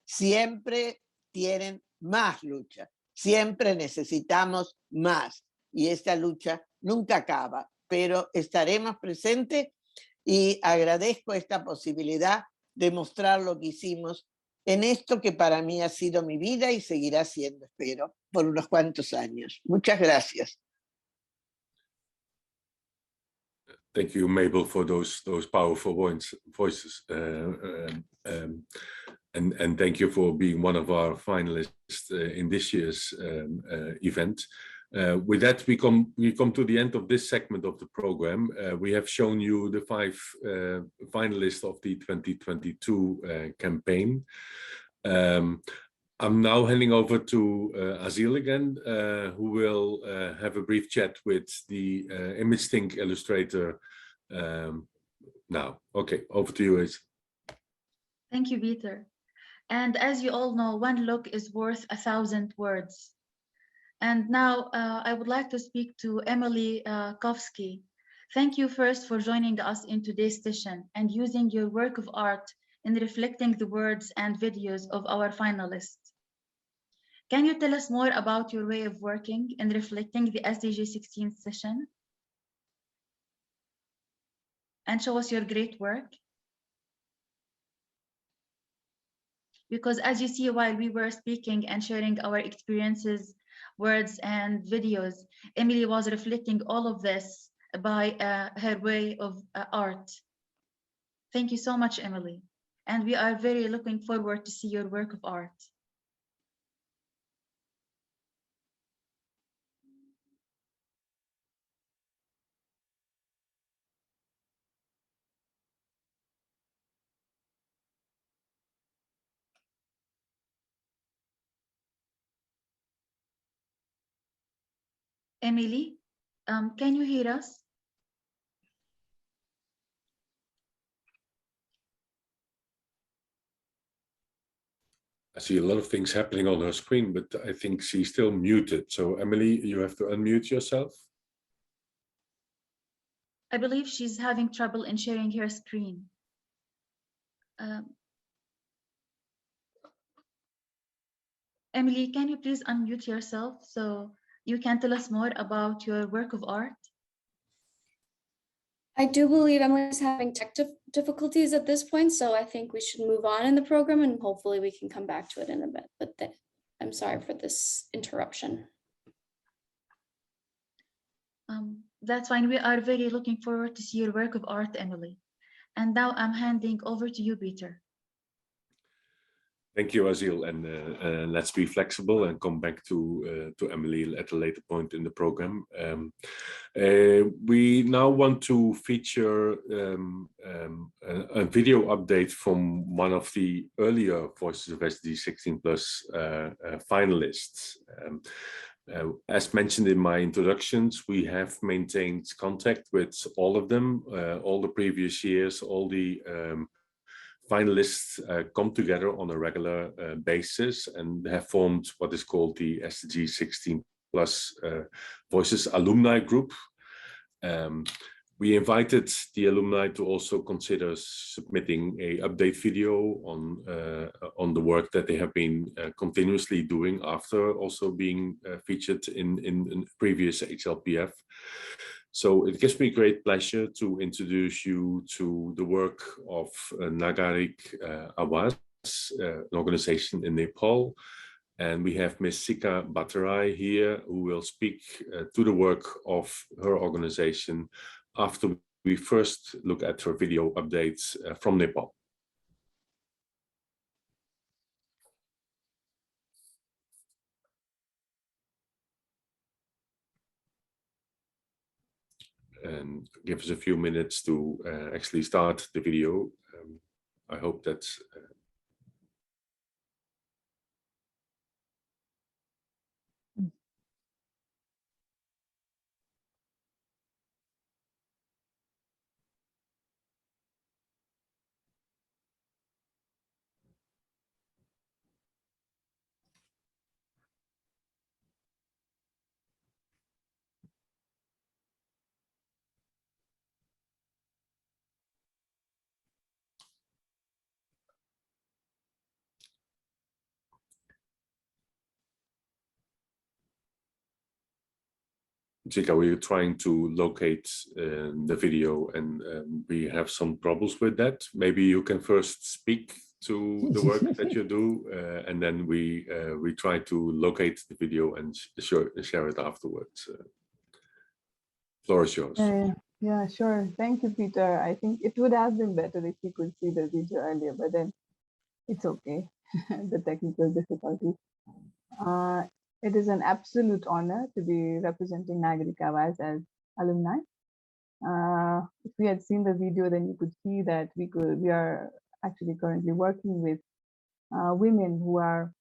M: siempre tienen más lucha, siempre necesitamos más y esta lucha nunca acaba, pero estaremos presentes y agradezco esta posibilidad de mostrar lo que hicimos en esto que para mí ha sido mi vida y seguirá siendo, espero, por unos cuantos años. Muchas gracias.
D: Thank you, Mabel, for those powerful voices, and thank you for being one of our finalists in this year's event. With that, we come to the end of this segment of the program. We have shown you the 5 finalists of the 2022 campaign. I'm now handing over to Azil again, who will have a brief chat with the ImageThink illustrator now. Okay, over to you, Azil.
C: Thank you, Peter. And as you all know, one look is worth 1,000 words. And now I would like to speak to Emily Kowski. Thank you first for joining us in today's session and using your work of art in reflecting the words and videos of our finalists. Can you tell us more about your way of working in reflecting the SDG16 session? And show us your great work. Because as you see, while we were speaking and sharing our experiences, words and videos, Emily was reflecting all of this by her way of art. Thank you so much, Emily. And we are very looking forward to see your work of art. Emily, can you hear us?
D: I see a lot of things happening on her screen, but I think she's still muted. So Emily, you have to unmute yourself.
C: I believe she's having trouble in sharing her screen. Emily, can you please unmute yourself so you can tell us more about your work of art?
N: I do believe Emily's having tech difficulties at this point, so I think we should move on in the program and hopefully we can come back to it in a bit. But I'm sorry for this interruption.
C: That's fine. We are very looking forward to see your work of art, Emily. And now I'm handing over to you, Peter.
D: Thank you, Azil, and let's be flexible and come back to Emily at a later point in the program. We now want to feature a video update from one of the earlier Voices of SDG16 Plus finalists. As mentioned in my introductions, we have maintained contact with all of them, all the previous years, all the finalists come together on a regular basis and have formed what is called the SDG16 Plus Voices Alumni Group. We invited the alumni to also consider submitting a update video on the work that they have been continuously doing after also being featured in previous HLPF. So it gives me great pleasure to introduce you to the work of Nagarik Awaz, an organization in Nepal. And we have Ms. Sika Bhattarai here, who will speak to the work of her organization after we first look at her video updates from Nepal. And give us a few minutes to actually start the video. I hope that's Zika, we're trying to locate the video and we have some problems with that. Maybe you can first speak to the work that you do and then we try to locate the video and share it afterwards. Floor is yours.
O: Yeah, sure. Thank you, Peter. I think it would have been better if you could see the video earlier, but then it's okay, the technical difficulties. It is an absolute honor to be representing Nagarik Awaz as alumni. If we had seen the video, then you could see that we are actually currently working with women who are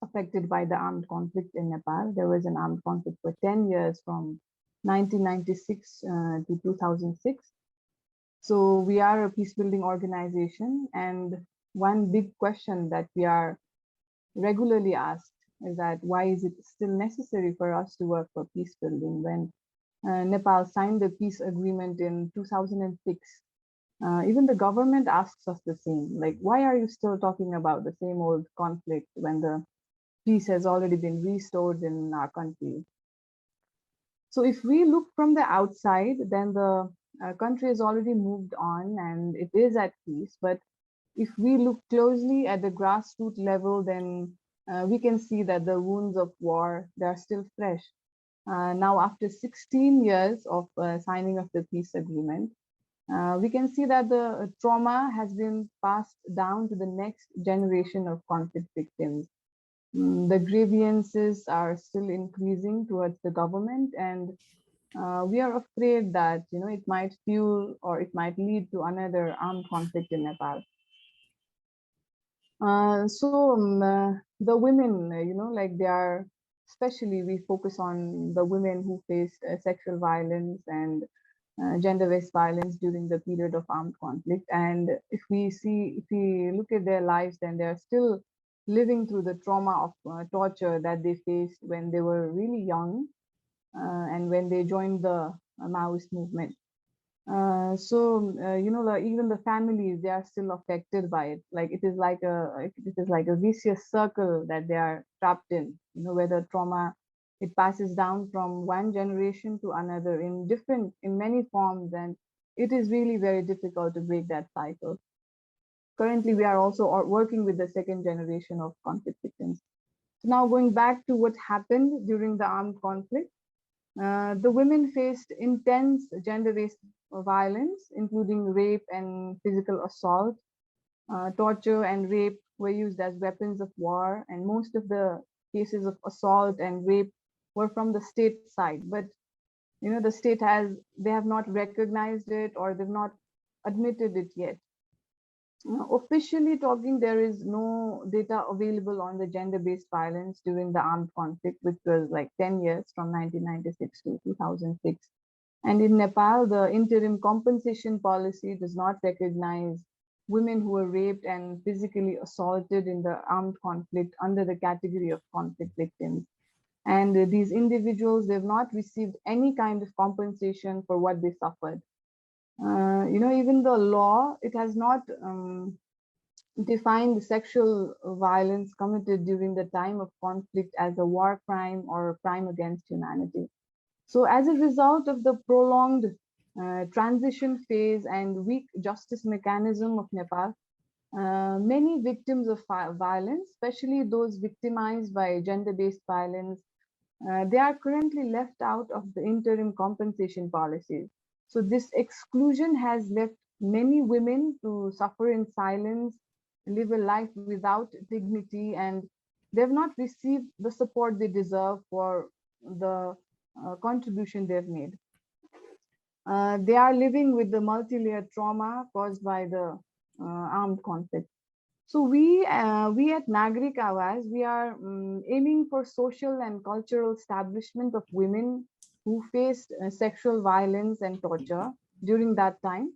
O: affected by the armed conflict in Nepal. There was an armed conflict for 10 years from 1996 to 2006. So we are a peace building organization, and one big question that we are regularly asked is that why is it still necessary for us to work for peace building when Nepal signed the peace agreement in 2006? Even the government asks us the same, like, why are you still talking about the same old conflict when the peace has already been restored in our country? So if we look from the outside, then the country has already moved on and it is at peace. But if we look closely at the grassroots level, then we can see that the wounds of war, they are still fresh. Now, after 16 years of signing of the peace agreement, we can see that the trauma has been passed down to the next generation of conflict victims. The grievances are still increasing towards the government, and we are afraid that it might fuel or it might lead to another armed conflict in Nepal. The women, like they are, especially we focus on the women who faced sexual violence and gender-based violence during the period of armed conflict. And if we look at their lives, then they are still living through the trauma of torture that they faced when they were really young and when they joined the Maoist movement. Even the families, they are still affected by it. Like it is like a vicious circle that they are trapped in, where the trauma, it passes down from one generation to another in many forms, and it is really very difficult to break that cycle. Currently, we are also working with the second generation of conflict victims. So now going back to what happened during the armed conflict. The women faced intense gender-based violence, including rape and physical assault. Torture and rape were used as weapons of war, and most of the cases of assault and rape were from the state side. But the state they have not recognized it, or they've not admitted it yet. Officially talking, there is no data available on the gender-based violence during the armed conflict, which was like 10 years from 1996 to 2006. And in Nepal, the interim compensation policy does not recognize women who were raped and physically assaulted in the armed conflict under the category of conflict victims. And these individuals, they've not received any kind of compensation for what they suffered. Even the law, it has not defined sexual violence committed during the time of conflict as a war crime or a crime against humanity. So as a result of the prolonged transition phase and weak justice mechanism of Nepal, many victims of violence, especially those victimized by gender-based violence, they are currently left out of the interim compensation policies. So this exclusion has left many women to suffer in silence, live a life without dignity, and they've not received the support they deserve for the contribution they've made. They are living with the multi-layered trauma caused by the armed conflict. So we at Nagrik Awaz, we are aiming for social and cultural establishment of women who faced sexual violence and torture during that time.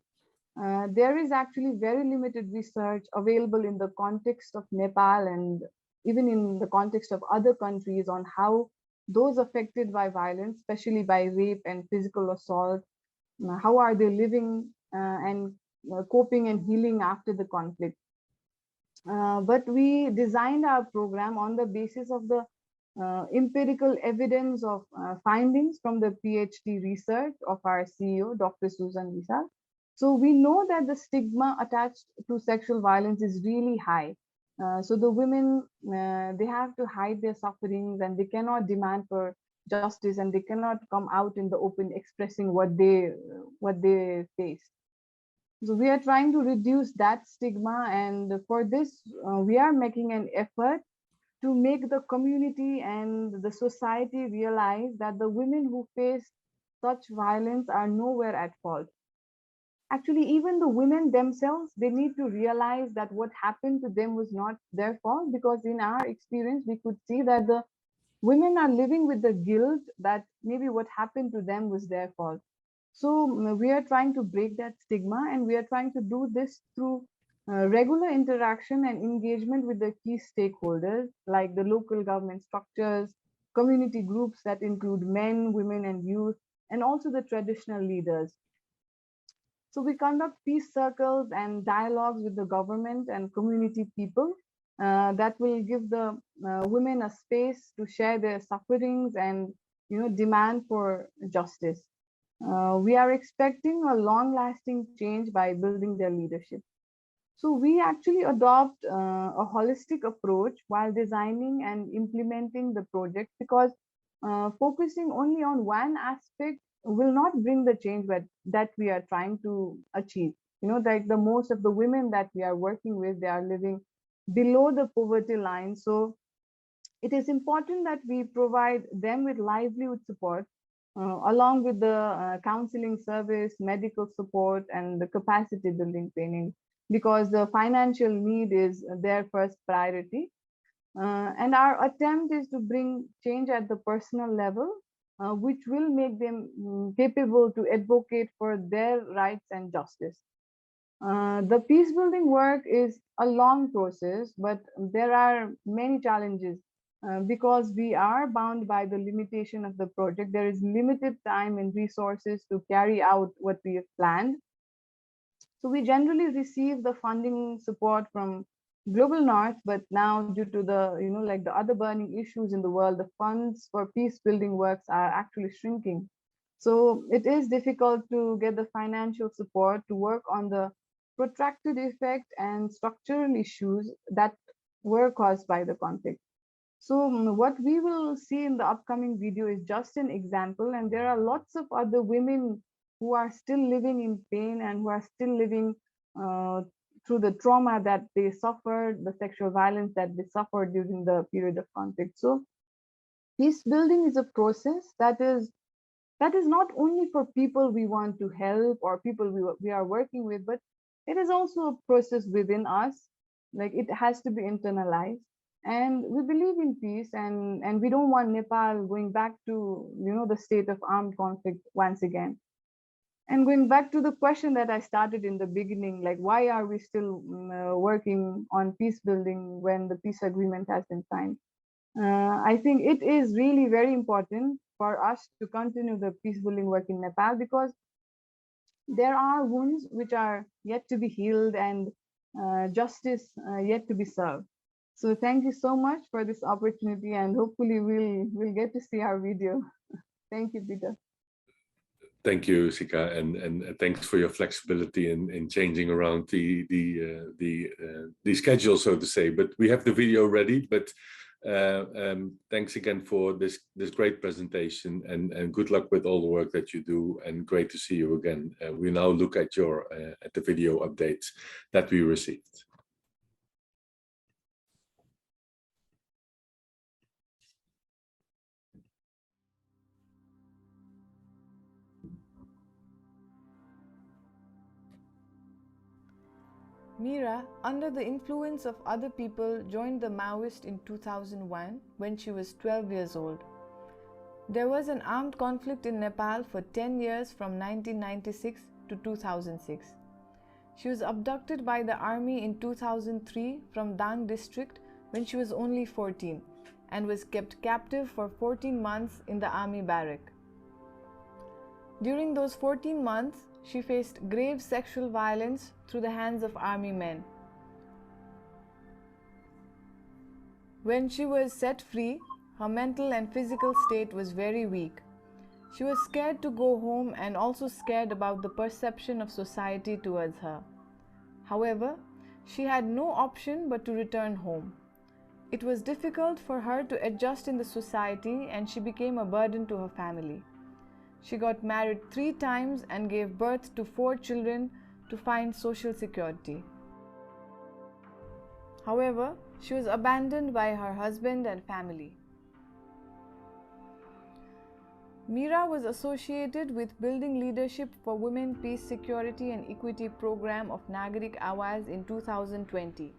O: There is actually very limited research available in the context of Nepal and even in the context of other countries on how those affected by violence, especially by rape and physical assault, how are they living and coping and healing after the conflict. But we designed our program on the basis of the empirical evidence of findings from the PhD research of our CEO, Dr. Susan Vishal. So we know that the stigma attached to sexual violence is really high. So the women, they have to hide their sufferings and they cannot demand for justice, and they cannot come out in the open expressing what they face. So we are trying to reduce that stigma, and for this, we are making an effort to make the community and the society realize that the women who face such violence are nowhere at fault. Actually, even the women themselves, they need to realize that what happened to them was not their fault, because in our experience, we could see that the women are living with the guilt that maybe what happened to them was their fault. So we are trying to break that stigma, and we are trying to do this through regular interaction and engagement with the key stakeholders, like the local government structures, community groups that include men, women, and youth, and also the traditional leaders. So we conduct peace circles and dialogues with the government and community people that will give the women a space to share their sufferings and demand for justice. We are expecting a long-lasting change by building their leadership. So we actually adopt a holistic approach while designing and implementing the project, because focusing only on one aspect will not bring the change that we are trying to achieve. Like the most of the women that we are working with, they are living below the poverty line. So it is important that we provide them with livelihood support, along with the counseling service, medical support, and the capacity building training, because the financial need is their first priority. And our attempt is to bring change at the personal level, which will make them capable to advocate for their rights and justice. The peace building work is a long process, but there are many challenges because we are bound by the limitation of the project. There is limited time and resources to carry out what we have planned. So we generally receive the funding support from Global North, but now due to the, like the other burning issues in the world, the funds for peace building works are actually shrinking. So it is difficult to get the financial support to work on the protracted effect and structural issues that were caused by the conflict. So what we will see in the upcoming video is just an example, and there are lots of other women who are still living in pain and who are still living through the trauma that they suffered, the sexual violence that they suffered during the period of conflict. So peace building is a process that is not only for people we want to help or people we are working with, but it is also a process within us. Like, it has to be internalized. And we believe in peace, and we don't want Nepal going back to, the state of armed conflict once again. And going back to the question that I started in the beginning, like, why are we still working on peace building when the peace agreement has been signed? I think it is really very important for us to continue the peace building work in Nepal, because there are wounds which are yet to be healed and justice yet to be served. So thank you so much for this opportunity, and hopefully we'll get to see our video. Thank you, Peter.
D: Thank you, Sika, and thanks for your flexibility in changing around the schedule, so to say. But we have the video ready. But thanks again for this great presentation, and good luck with all the work that you do. And great to see you again. We now look at your at the video updates that we received.
P: Meera, under the influence of other people, joined the Maoists in 2001 when she was 12 years old. There was an armed conflict in Nepal for 10 years from 1996 to 2006. She was abducted by the army in 2003 from Dang district when she was only 14 and was kept captive for 14 months in the army barrack. During those 14 months, she faced grave sexual violence through the hands of army men. When she was set free, her mental and physical state was very weak. She was scared to go home and also scared about the perception of society towards her. However, she had no option but to return home. It was difficult for her to adjust in the society, and she became a burden to her family. She got married 3 times and gave birth to 4 children to find social security. However, she was abandoned by her husband and family. Meera was associated with Building Leadership for Women, Peace, Security and Equity program of Nagarik Awaz in 2020.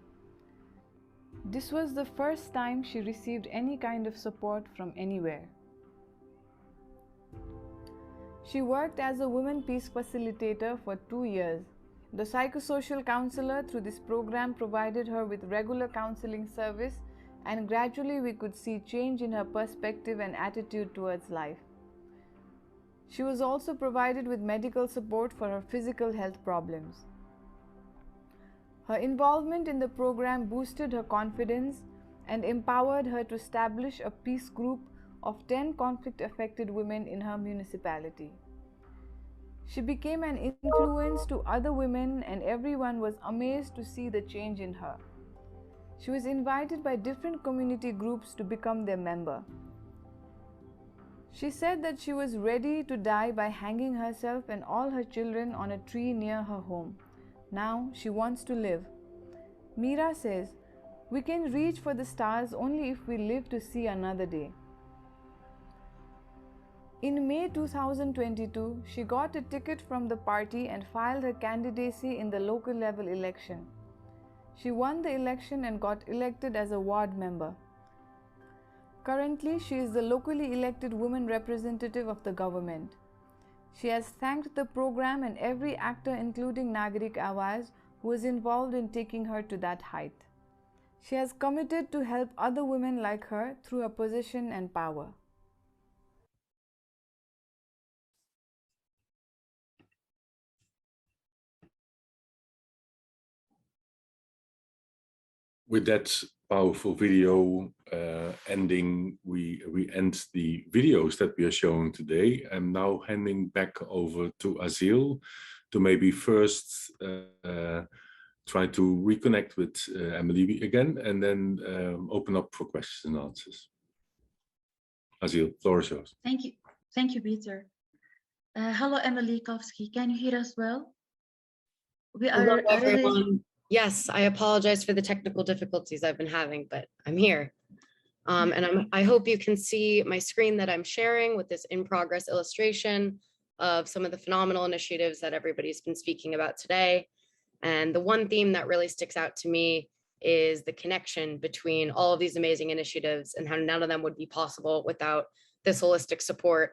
P: This was the first time she received any kind of support from anywhere. She worked as a women peace facilitator for 2 years. The psychosocial counselor through this program provided her with regular counseling service, and gradually we could see change in her perspective and attitude towards life. She was also provided with medical support for her physical health problems. Her involvement in the program boosted her confidence and empowered her to establish a peace group of 10 conflict-affected women in her municipality. She became an influence to other women, and everyone was amazed to see the change in her. She was invited by different community groups to become their member. She said that she was ready to die by hanging herself and all her children on a tree near her home. Now she wants to live. Meera says, "We can reach for the stars only if we live to see another day." In May 2022, she got a ticket from the party and filed her candidacy in the local level election. She won the election and got elected as a ward member. Currently, she is the locally elected woman representative of the government. She has thanked the program and every actor, including Nagarik Awaz, who was involved in taking her to that height. She has committed to help other women like her through her position and power.
D: With that powerful video ending, we end the videos that we are showing today. I'm now handing back over to Azil to maybe first try to reconnect with Emily again and then open up for questions and answers. Azil, floor is yours.
C: Thank you, Peter. Hello, Emily Kowski. Can you hear us well? We are
Q: Hello, everyone.
C: really...
Q: Yes, I apologize for the technical difficulties I've been having, but I'm here. And I hope you can see my screen that I'm sharing with this in progress illustration of some of the phenomenal initiatives that everybody's been speaking about today. And the one theme that really sticks out to me is the connection between all of these amazing initiatives and how none of them would be possible without this holistic support.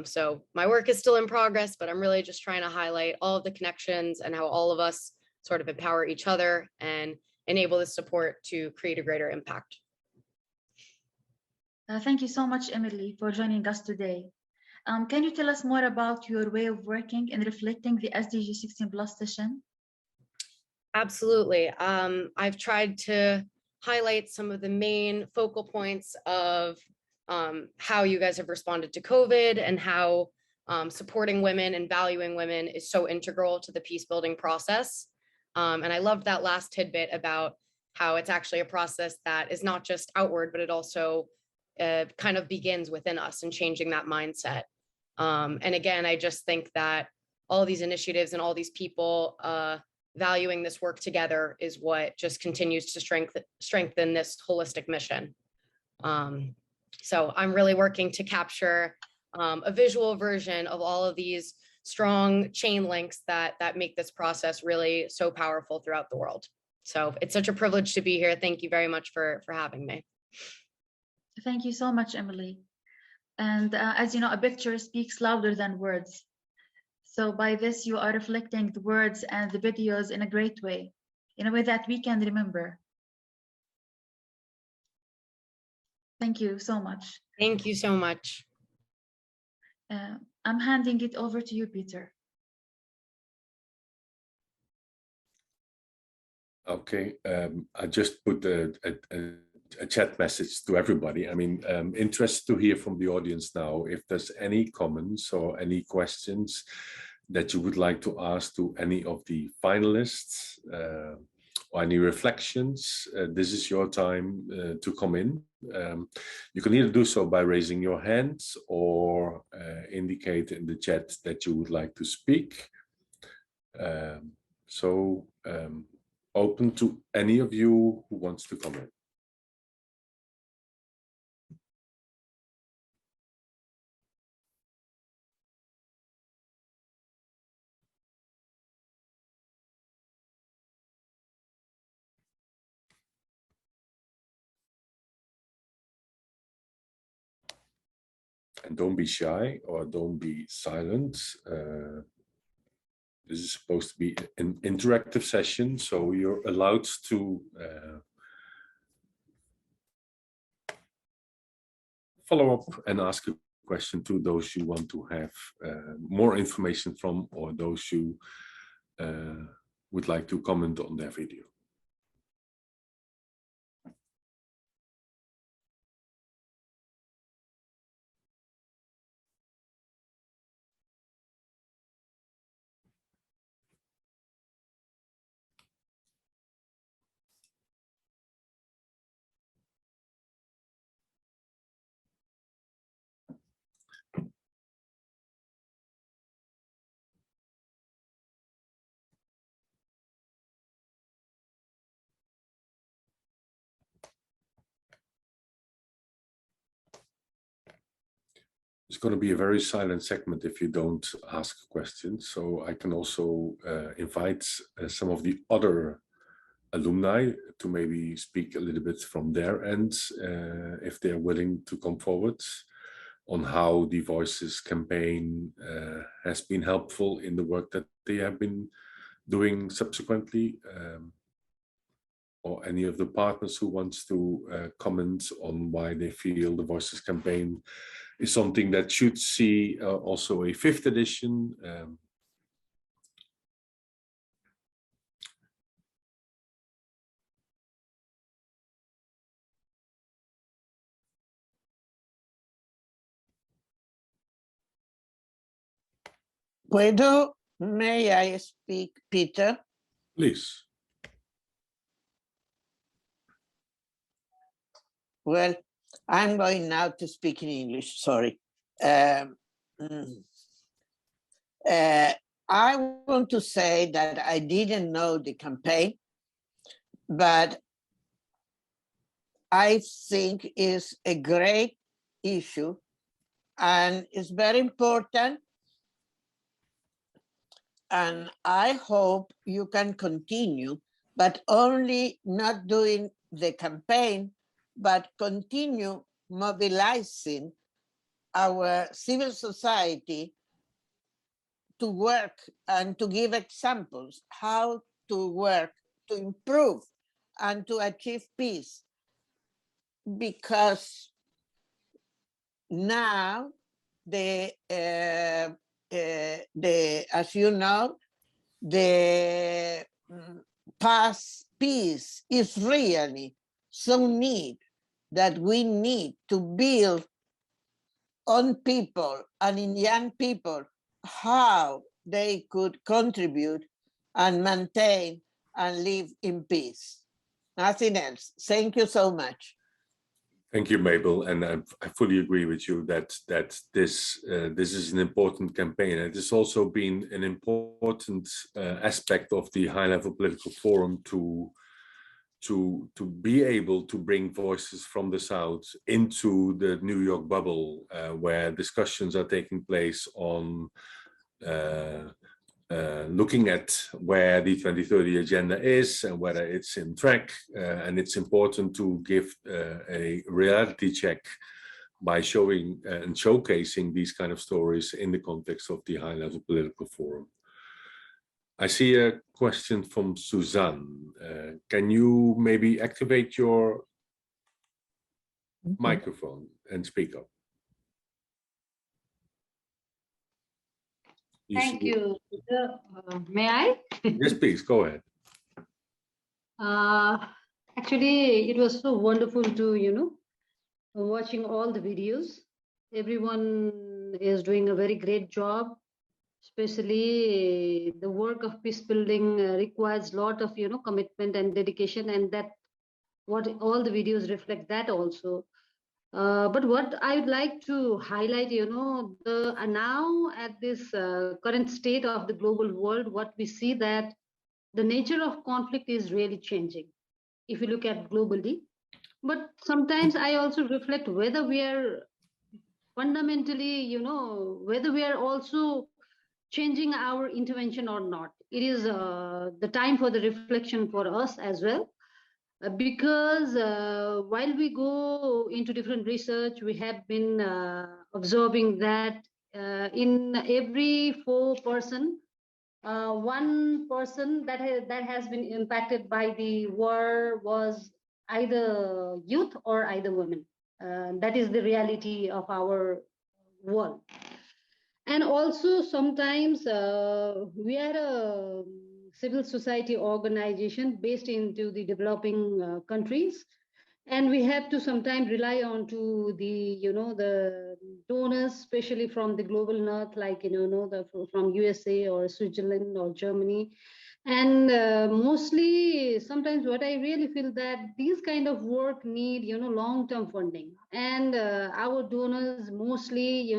Q: So my work is still in progress, but I'm really just trying to highlight all of the connections and how all of us sort of empower each other and enable this support to create a greater impact.
C: Thank you so much, Emily, for joining us today. Can you tell us more about your way of working and reflecting the SDG 16 Plus session?
Q: Absolutely. I've tried to highlight some of the main focal points of how you guys have responded to COVID and how supporting women and valuing women is so integral to the peace building process. And I loved that last tidbit about how it's actually a process that is not just outward, but it also kind of begins within us and changing that mindset. And again, I just think that all these initiatives and all these people valuing this work together is what just continues to strengthen this holistic mission. So I'm really working to capture a visual version of all of these strong chain links that make this process really so powerful throughout the world. So it's such a privilege to be here. Thank you very much for having me.
C: Thank you so much, Emily. And as you know, a picture speaks louder than words. So by this, you are reflecting the words and the videos in a great way, in a way that we can remember. Thank you so much.
Q: Thank you so much.
C: I'm handing it over to you, Peter.
D: Okay, I just put a chat message to everybody. I mean, interested to hear from the audience now if there's any comments or any questions that you would like to ask to any of the finalists or any reflections. This is your time to come in. You can either do so by raising your hands or indicate in the chat that you would like to speak. Open to any of you who wants to come in. And don't be shy or don't be silent. This is supposed to be an interactive session, so you're allowed to follow up and ask a question to those you want to have more information from, or those you would like to comment on their video. It's going to be a very silent segment if you don't ask questions. So I can also invite some of the other alumni to maybe speak a little bit from their end, if they're willing to come forward, on how the Voices campaign has been helpful in the work that they have been doing subsequently. Or any of the partners who wants to comment on why they feel the Voices campaign is something that should see also a 5th edition.
M: May I speak, Peter?
D: Please.
M: Well, I'm going now to speak in English, sorry. I want to say that I didn't know the campaign, but I think it's a great issue and it's very important. And I hope you can continue, but only not doing the campaign, but continue mobilizing our civil society to work and to give examples how to work to improve and to achieve peace. Because now as you know, the past peace is really so need that we need to build on people and in young people how they could contribute and maintain and live in peace. Nothing else. Thank you so much.
D: Thank you, Mabel, and I fully agree with you that this is an important campaign. It has also been an important aspect of the high-level political forum to be able to bring voices from the South into the New York bubble, where discussions are taking place on looking at where the 2030 agenda is and whether it's in track, and it's important to give a reality check by showing and showcasing these kind of stories in the context of the high-level political forum. I see a question from Suzanne. Can you maybe activate your microphone and speak up?
R: Thank you. May I?
D: Yes, please, go ahead.
R: Actually, it was so wonderful to, watching all the videos. Everyone is doing a very great job, especially the work of peace building requires a lot of, commitment and dedication, and that what all the videos reflect that also. But what I would like to highlight, now at this current state of the global world, what we see that the nature of conflict is really changing. If you look at globally, but sometimes I also reflect whether we are fundamentally, whether we are also changing our intervention or not. It is the time for the reflection for us as well. Because while we go into different research, we have been observing that in every 4 person, 1 person that has been impacted by the war was either youth or either women. That is the reality of our world. And also sometimes we are a civil society organization based into the developing countries, and we have to sometimes rely on to the the donors, especially from the global north, like from USA or Switzerland or Germany. And mostly sometimes what I really feel that these kind of work need long-term funding, and our donors mostly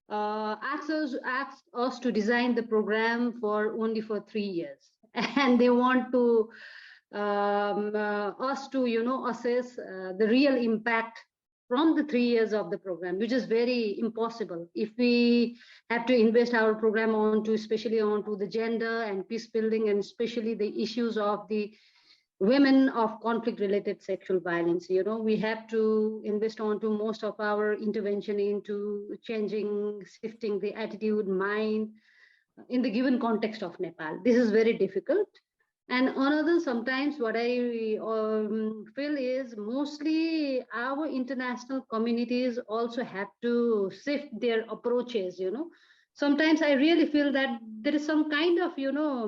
R: asked us to design the program for only for 3 years, and they want to us to assess the real impact from the 3 years of the program, which is very impossible if we have to invest our program especially onto the gender and peace building, and especially the issues of the women of conflict related sexual violence. We have to invest onto most of our intervention into shifting the attitude, mind in the given context of Nepal. This is very difficult. And another, sometimes what I feel is mostly our international communities also have to shift their approaches. Sometimes I really feel that there is some kind of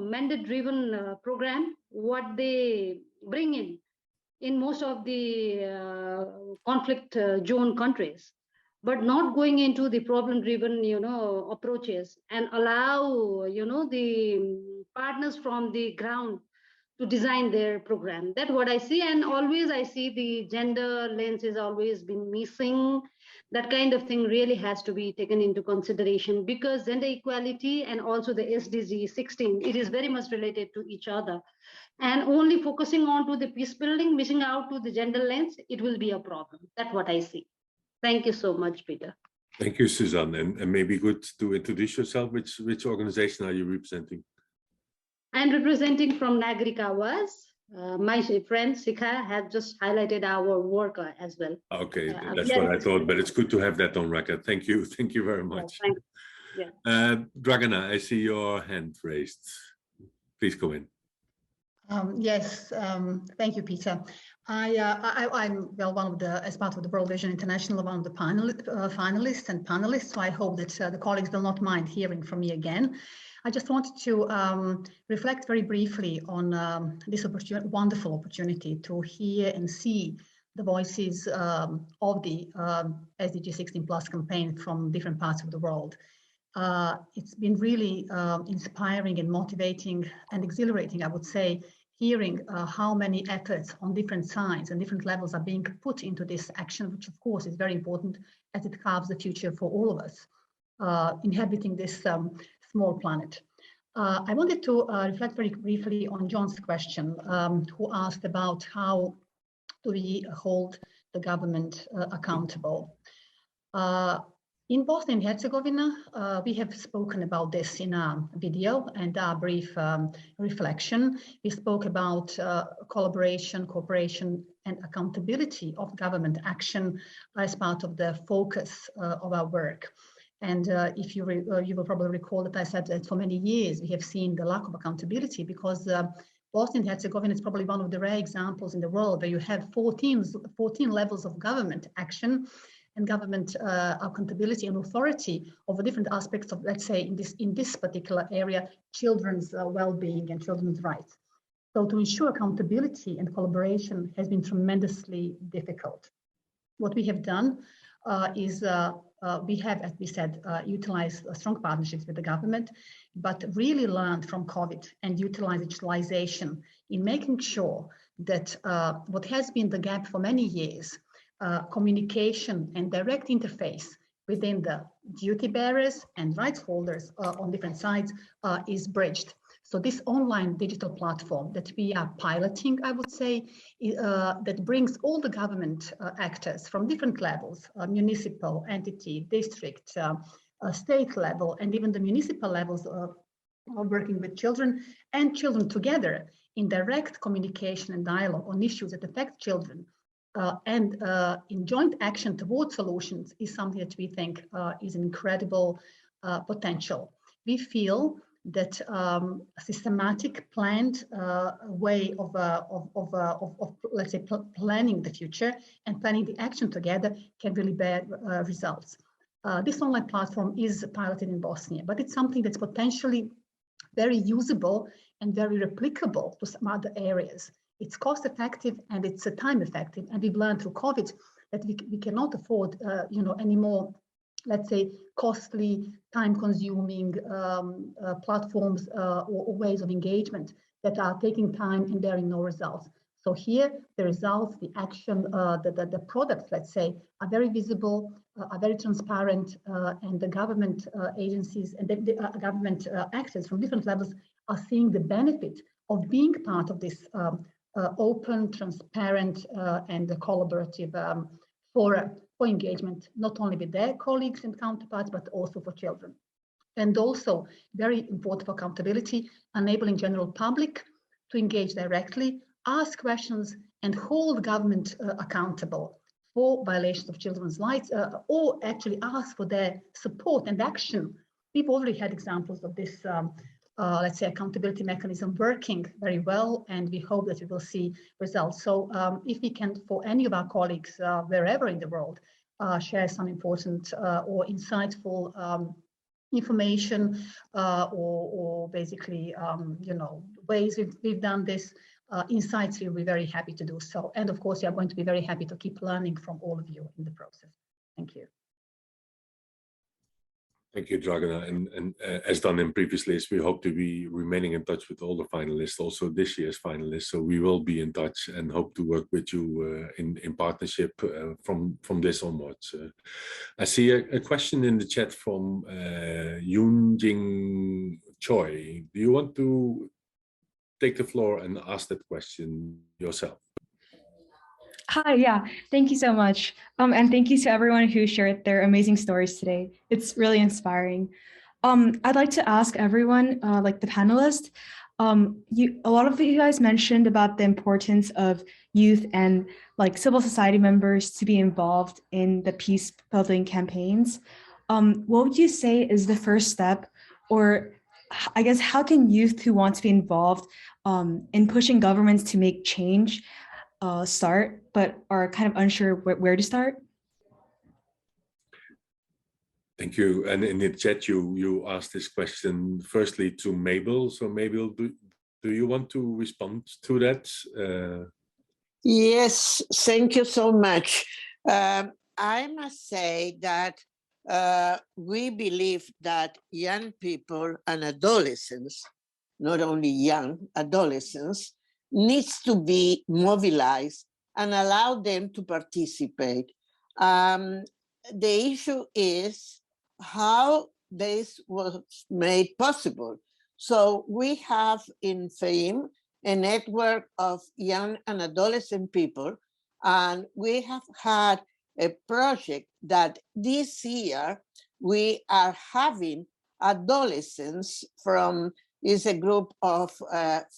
R: mandate driven program what they bring in most of the conflict zone countries, but not going into the problem driven approaches and allow the partners from the ground to design their program. That's what I see, and always I see the gender lens has always been missing. That kind of thing really has to be taken into consideration, because gender equality and also the SDG 16, it is very much related to each other. And only focusing on to the peace building, missing out to the gender lens, it will be a problem. That's what I see. Thank you so much, Peter.
D: Thank you, Suzanne. And maybe good to introduce yourself. Which organization are you representing?
R: I'm representing from Nagrik Awaz. My friend Sikha has just highlighted our work as well.
D: Okay, that's what I thought, but it's good to have that on record. Thank you very much.
R: Yeah.
D: Dragana, I see your hand raised. Please go in.
J: Yes, thank you, Peter. I'm one of the, as part of the World Vision International, one of the finalists and panelists. So I hope that the colleagues will not mind hearing from me again. I just wanted to reflect very briefly on this wonderful opportunity to hear and see the voices of the SDG 16+ campaign from different parts of the world. It's been really inspiring and motivating and exhilarating, I would say, hearing how many efforts on different sides and different levels are being put into this action, which of course is very important as it carves the future for all of us inhabiting this small planet. I wanted to reflect very briefly on John's question, who asked about how do we hold the government accountable. In Bosnia and Herzegovina, we have spoken about this in our video and our brief reflection. We spoke about collaboration, cooperation, and accountability of government action as part of the focus of our work. And if you will probably recall that I said that for many years we have seen the lack of accountability, because Bosnia and Herzegovina is probably one of the rare examples in the world where you have 14 levels of government action and government accountability and authority over different aspects of, let's say, in this particular area, children's well-being and children's rights. So to ensure accountability and collaboration has been tremendously difficult. What we have done is we have, as we said, utilized strong partnerships with the government, but really learned from COVID and utilized digitalization in making sure that what has been the gap for many years, communication and direct interface within the duty bearers and rights holders on different sides is bridged. So this online digital platform that we are piloting, I would say, that brings all the government actors from different levels, municipal, entity, district, state level, and even the municipal levels working with children and children together in direct communication and dialogue on issues that affect children and in joint action towards solutions is something that we think is an incredible potential. We feel that a systematic, planned way of let's say, planning the future and planning the action together can really bear results. This online platform is piloted in Bosnia, but it's something that's potentially very usable and very replicable to some other areas. It's cost effective and it's time effective, and we've learned through COVID that we cannot afford, any more, let's say, costly, time-consuming platforms or ways of engagement that are taking time and bearing no results. So here, the results, the action, the products, let's say, are very visible, are very transparent, and the government agencies and the government actors from different levels are seeing the benefit of being part of this open, transparent, and collaborative forum for engagement, not only with their colleagues and counterparts, but also for children. And also, very important for accountability, enabling general public to engage directly, ask questions, and hold government accountable for violations of children's rights, or actually ask for their support and action. We've already had examples of this, let's say, accountability mechanism working very well, and we hope that we will see results. So if we can, for any of our colleagues, wherever in the world, share some important or insightful information or basically, ways we've done this, insights, we'll be very happy to do so. And of course, we are going to be very happy to keep learning from all of you in the process. Thank you.
D: Thank you, Dragana. And as done in previous lists, we hope to be remaining in touch with all the finalists, also this year's finalists. So we will be in touch and hope to work with you in partnership from this onwards. I see a question in the chat from Yoon Jing Choi. Do you want to take the floor and ask that question yourself?
S: Hi, yeah, thank you so much. And thank you to everyone who shared their amazing stories today. It's really inspiring. I'd like to ask everyone, like the panelists, a lot of you guys mentioned about the importance of youth and like civil society members to be involved in the peace building campaigns. What would you say is the first step, or I guess how can youth who want to be involved in pushing governments to make change start, but are kind of unsure where to start?
D: Thank you. And in the chat, you asked this question firstly to Mabel. So Mabel, do you want to respond to that?
M: Yes, thank you so much. I must say that we believe that young people and adolescents, not only young adolescents, needs to be mobilized and allow them to participate. The issue is how this was made possible. So we have in FAME a network of young and adolescent people, and we have had a project that this year we are having adolescents from, is a group of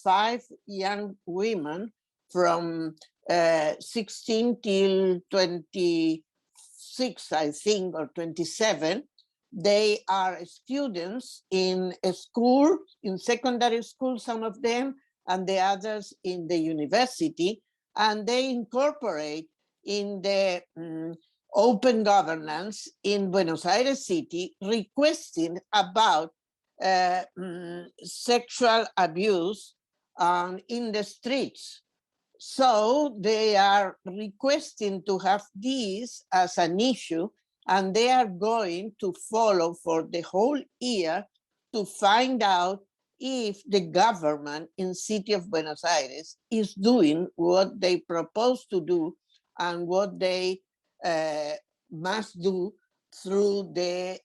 M: 5 young women from 16 till 26, I think, or 27. They are students in a school, in secondary school, some of them, and the others in the university, and they incorporate in the open governance in Buenos Aires City, requesting about sexual abuse in the streets. So they are requesting to have this as an issue, and they are going to follow for the whole year to find out if the government in City of Buenos Aires is doing what they propose to do and what they must do through the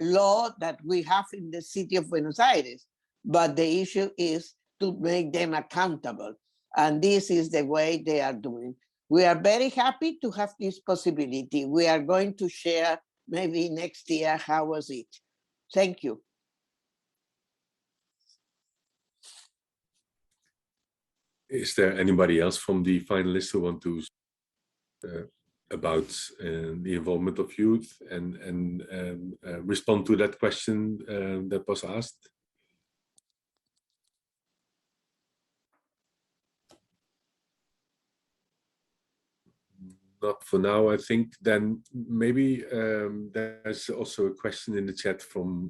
M: law that we have in the City of Buenos Aires. But the issue is to make them accountable. And this is the way they are doing. We are very happy to have this possibility. We are going to share maybe next year how was it. Thank you.
D: Is there anybody else from the finalists who want to about the involvement of youth and respond to that question that was asked? Not for now, I think. Then maybe there's also a question in the chat from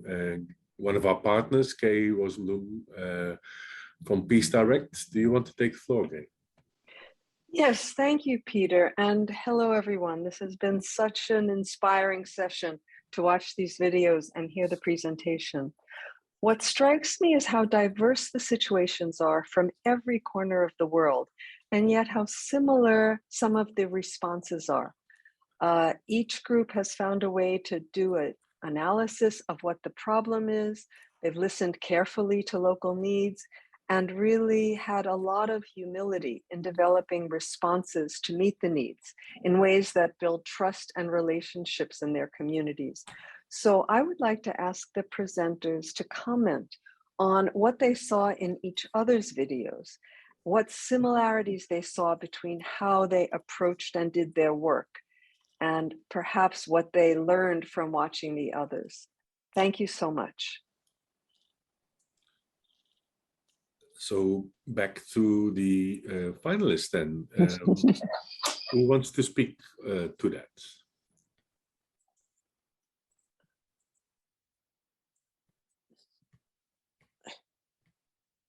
D: one of our partners, Kay Rosenblum, from Peace Direct. Do you want to take the floor, Kay?
T: Yes, thank you, Peter. And hello, everyone. This has been such an inspiring session to watch these videos and hear the presentation. What strikes me is how diverse the situations are from every corner of the world, and yet how similar some of the responses are. Each group has found a way to do an analysis of what the problem is. They've listened carefully to local needs and really had a lot of humility in developing responses to meet the needs in ways that build trust and relationships in their communities. So I would like to ask the presenters to comment on what they saw in each other's videos, what similarities they saw between how they approached and did their work, and perhaps what they learned from watching the others. Thank you so much.
D: So back to the finalists then. Who wants to speak to that?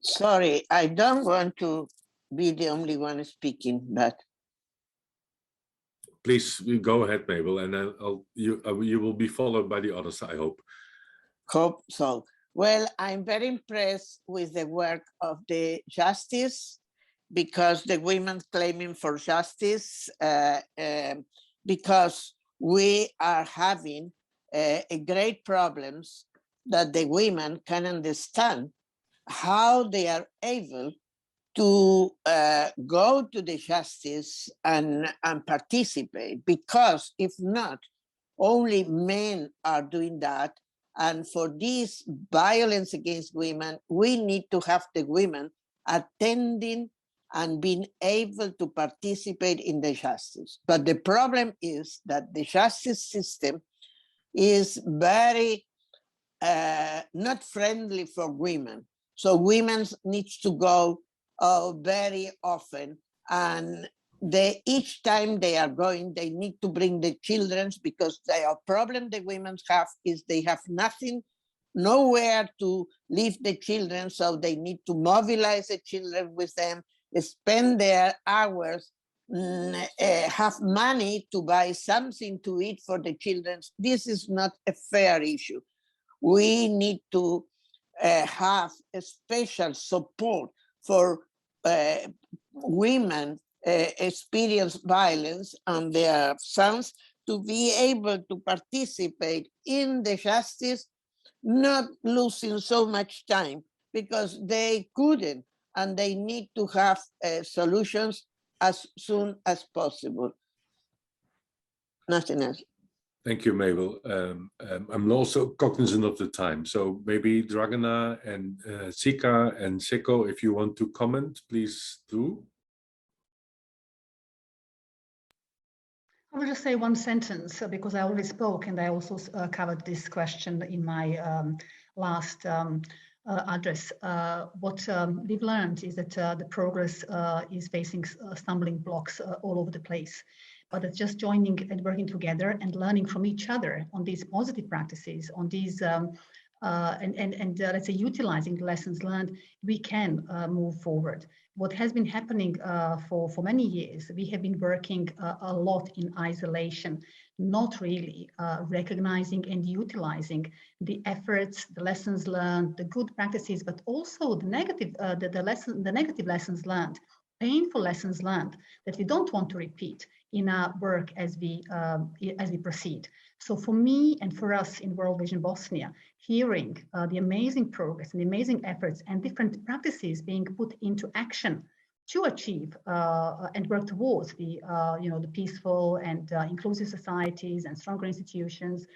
M: Sorry, I don't want to be the only one speaking, but
D: Please go ahead, Mabel, and you will be followed by the others, I hope.
M: Hope so. Well, I'm very impressed with the work of the justice, because the women claiming for justice, because we are having a great problems that the women can understand how they are able to go to the justice and participate, because if not, only men are doing that. And for this violence against women, we need to have the women attending and being able to participate in the justice. But the problem is that the justice system is very not friendly for women. So women needs to go very often, and each time they are going, they need to bring the children, because the problem the women have is they have nothing, nowhere to leave the children, so they need to mobilize the children with them, spend their hours, have money to buy something to eat for the children. This is not a fair issue. We need to have a special support for women experience violence and their sons to be able to participate in the justice, not losing so much time, because they couldn't, and they need to have solutions as soon as possible. Nothing else.
D: Thank you, Mabel. I'm also cognizant of the time, so maybe Dragana and Sika and Seko, if you want to comment, please do.
J: I will just say one sentence because I already spoke and I also covered this question in my last address. What we've learned is that the progress is facing stumbling blocks all over the place. But it's just joining and working together and learning from each other on these positive practices, on these let's say utilizing the lessons learned, we can move forward. What has been happening for many years, we have been working a lot in isolation, not really recognizing and utilizing the efforts, the lessons learned, the good practices, but also the negative, the negative lessons learned, painful lessons learned that we don't want to repeat in our work as we proceed. So for me and for us in World Vision Bosnia, hearing the amazing progress and the amazing efforts and different practices being put into action to achieve and work towards the the peaceful and inclusive societies and stronger institutions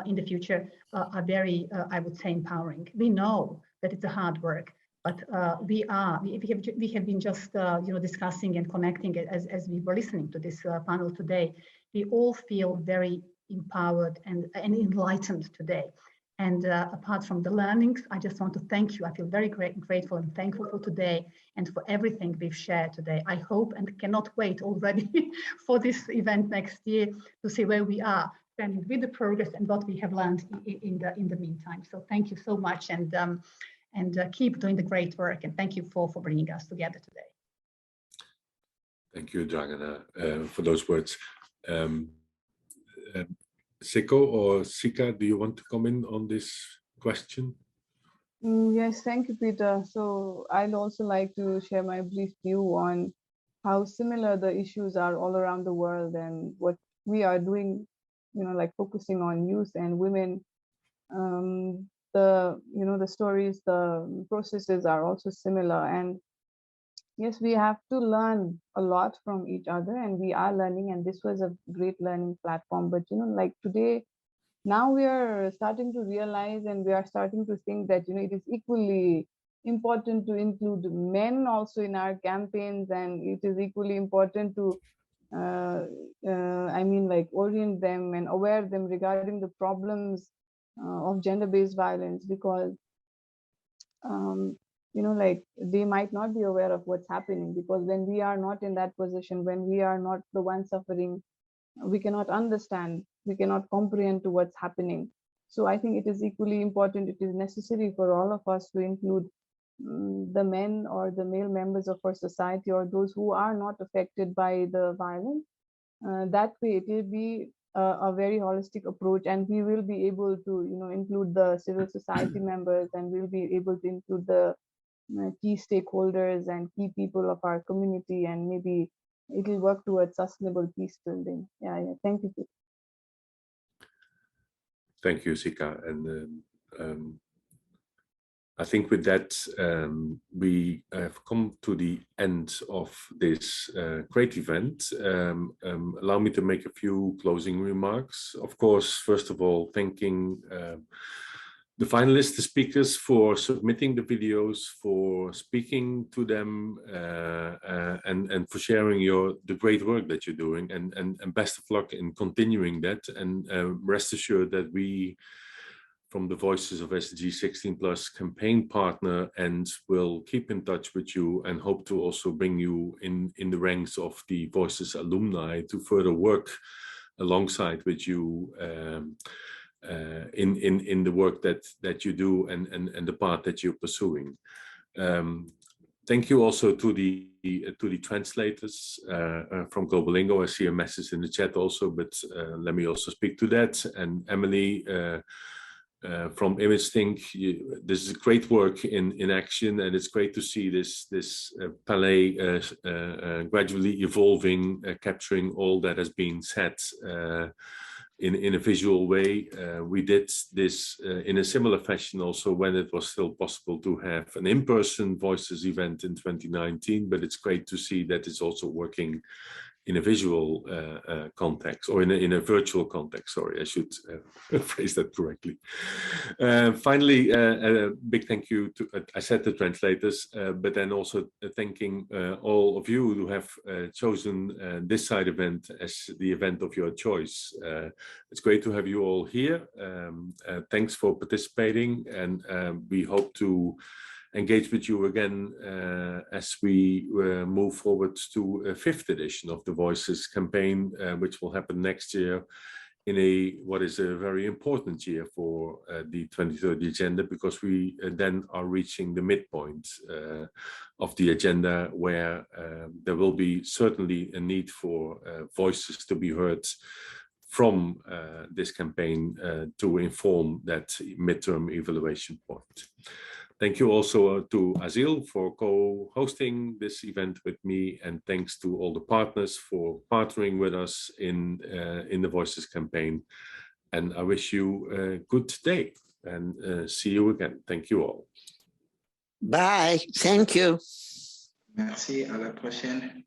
J: in the future are very, I would say, empowering. We know that it's a hard work, but we have been just discussing and connecting as we were listening to this panel today. We all feel very empowered and enlightened today. And apart from the learnings, I just want to thank you. I feel very grateful and thankful for today and for everything we've shared today. I hope and cannot wait already for this event next year to see where we are standing with the progress and what we have learned in the meantime. So thank you so much, and keep doing the great work. And thank you for bringing us together today.
D: Thank you, Dragana, for those words. Seko or Sika, do you want to comment on this question?
O: Yes, thank you, Peter. So I'd also like to share my brief view on how similar the issues are all around the world and what we are doing, like focusing on youth and women. The stories, the processes are also similar. And yes, we have to learn a lot from each other, and we are learning, and this was a great learning platform. But like today, now we are starting to realize and we are starting to think that it is equally important to include men also in our campaigns, and it is equally important to orient them and aware them regarding the problems of gender-based violence, because they might not be aware of what's happening, because when we are not in that position, when we are not the one suffering, we cannot understand, we cannot comprehend to what's happening. So I think it is equally important, it is necessary for all of us to include the men or the male members of our society, or those who are not affected by the violence. That way it will be a very holistic approach, and we will be able to, you know, include the civil society members, and we'll be able to include the key stakeholders and key people of our community, and maybe it will work towards sustainable peace building. Yeah, thank you.
D: Thank you, Sika. And I think with that, we have come to the end of this great event. Allow me to make a few closing remarks. Of course, first of all, thanking the finalists, the speakers, for submitting the videos, for speaking to them, and for sharing the great work that you're doing. And best of luck in continuing that. And rest assured that we, from the Voices of SDG16 Plus campaign partner, and will keep in touch with you and hope to also bring you in the ranks of the Voices alumni to further work alongside with you in the work that you do and the path that you're pursuing. Thank you also to the translators from Globalingo. I see a message in the chat also, but let me also speak to that. And Emily from ImageThink, this is great work in action, and it's great to see this palette gradually evolving, capturing all that has been said in a visual way. We did this in a similar fashion also when it was still possible to have an in-person Voices event in 2019, but it's great to see that it's also working in a visual context, or in a virtual context. Sorry, I should phrase that correctly. Finally, a big thank you to, I said the translators, but then also thanking all of you who have chosen this side event as the event of your choice. It's great to have you all here. Thanks for participating, and we hope to engage with you again as we move forward to a 5th edition of the Voices campaign, which will happen next year in what is a very important year for the 2030 agenda, because we then are reaching the midpoint of the agenda, where there will be certainly a need for voices to be heard from this campaign to inform that midterm evaluation point. Thank you also to Azil for co-hosting this event with me, and thanks to all the partners for partnering with us in the Voices campaign. And I wish you a good day, and see you again. Thank you all.
M: Bye. Thank you.
K: Merci. À la prochaine.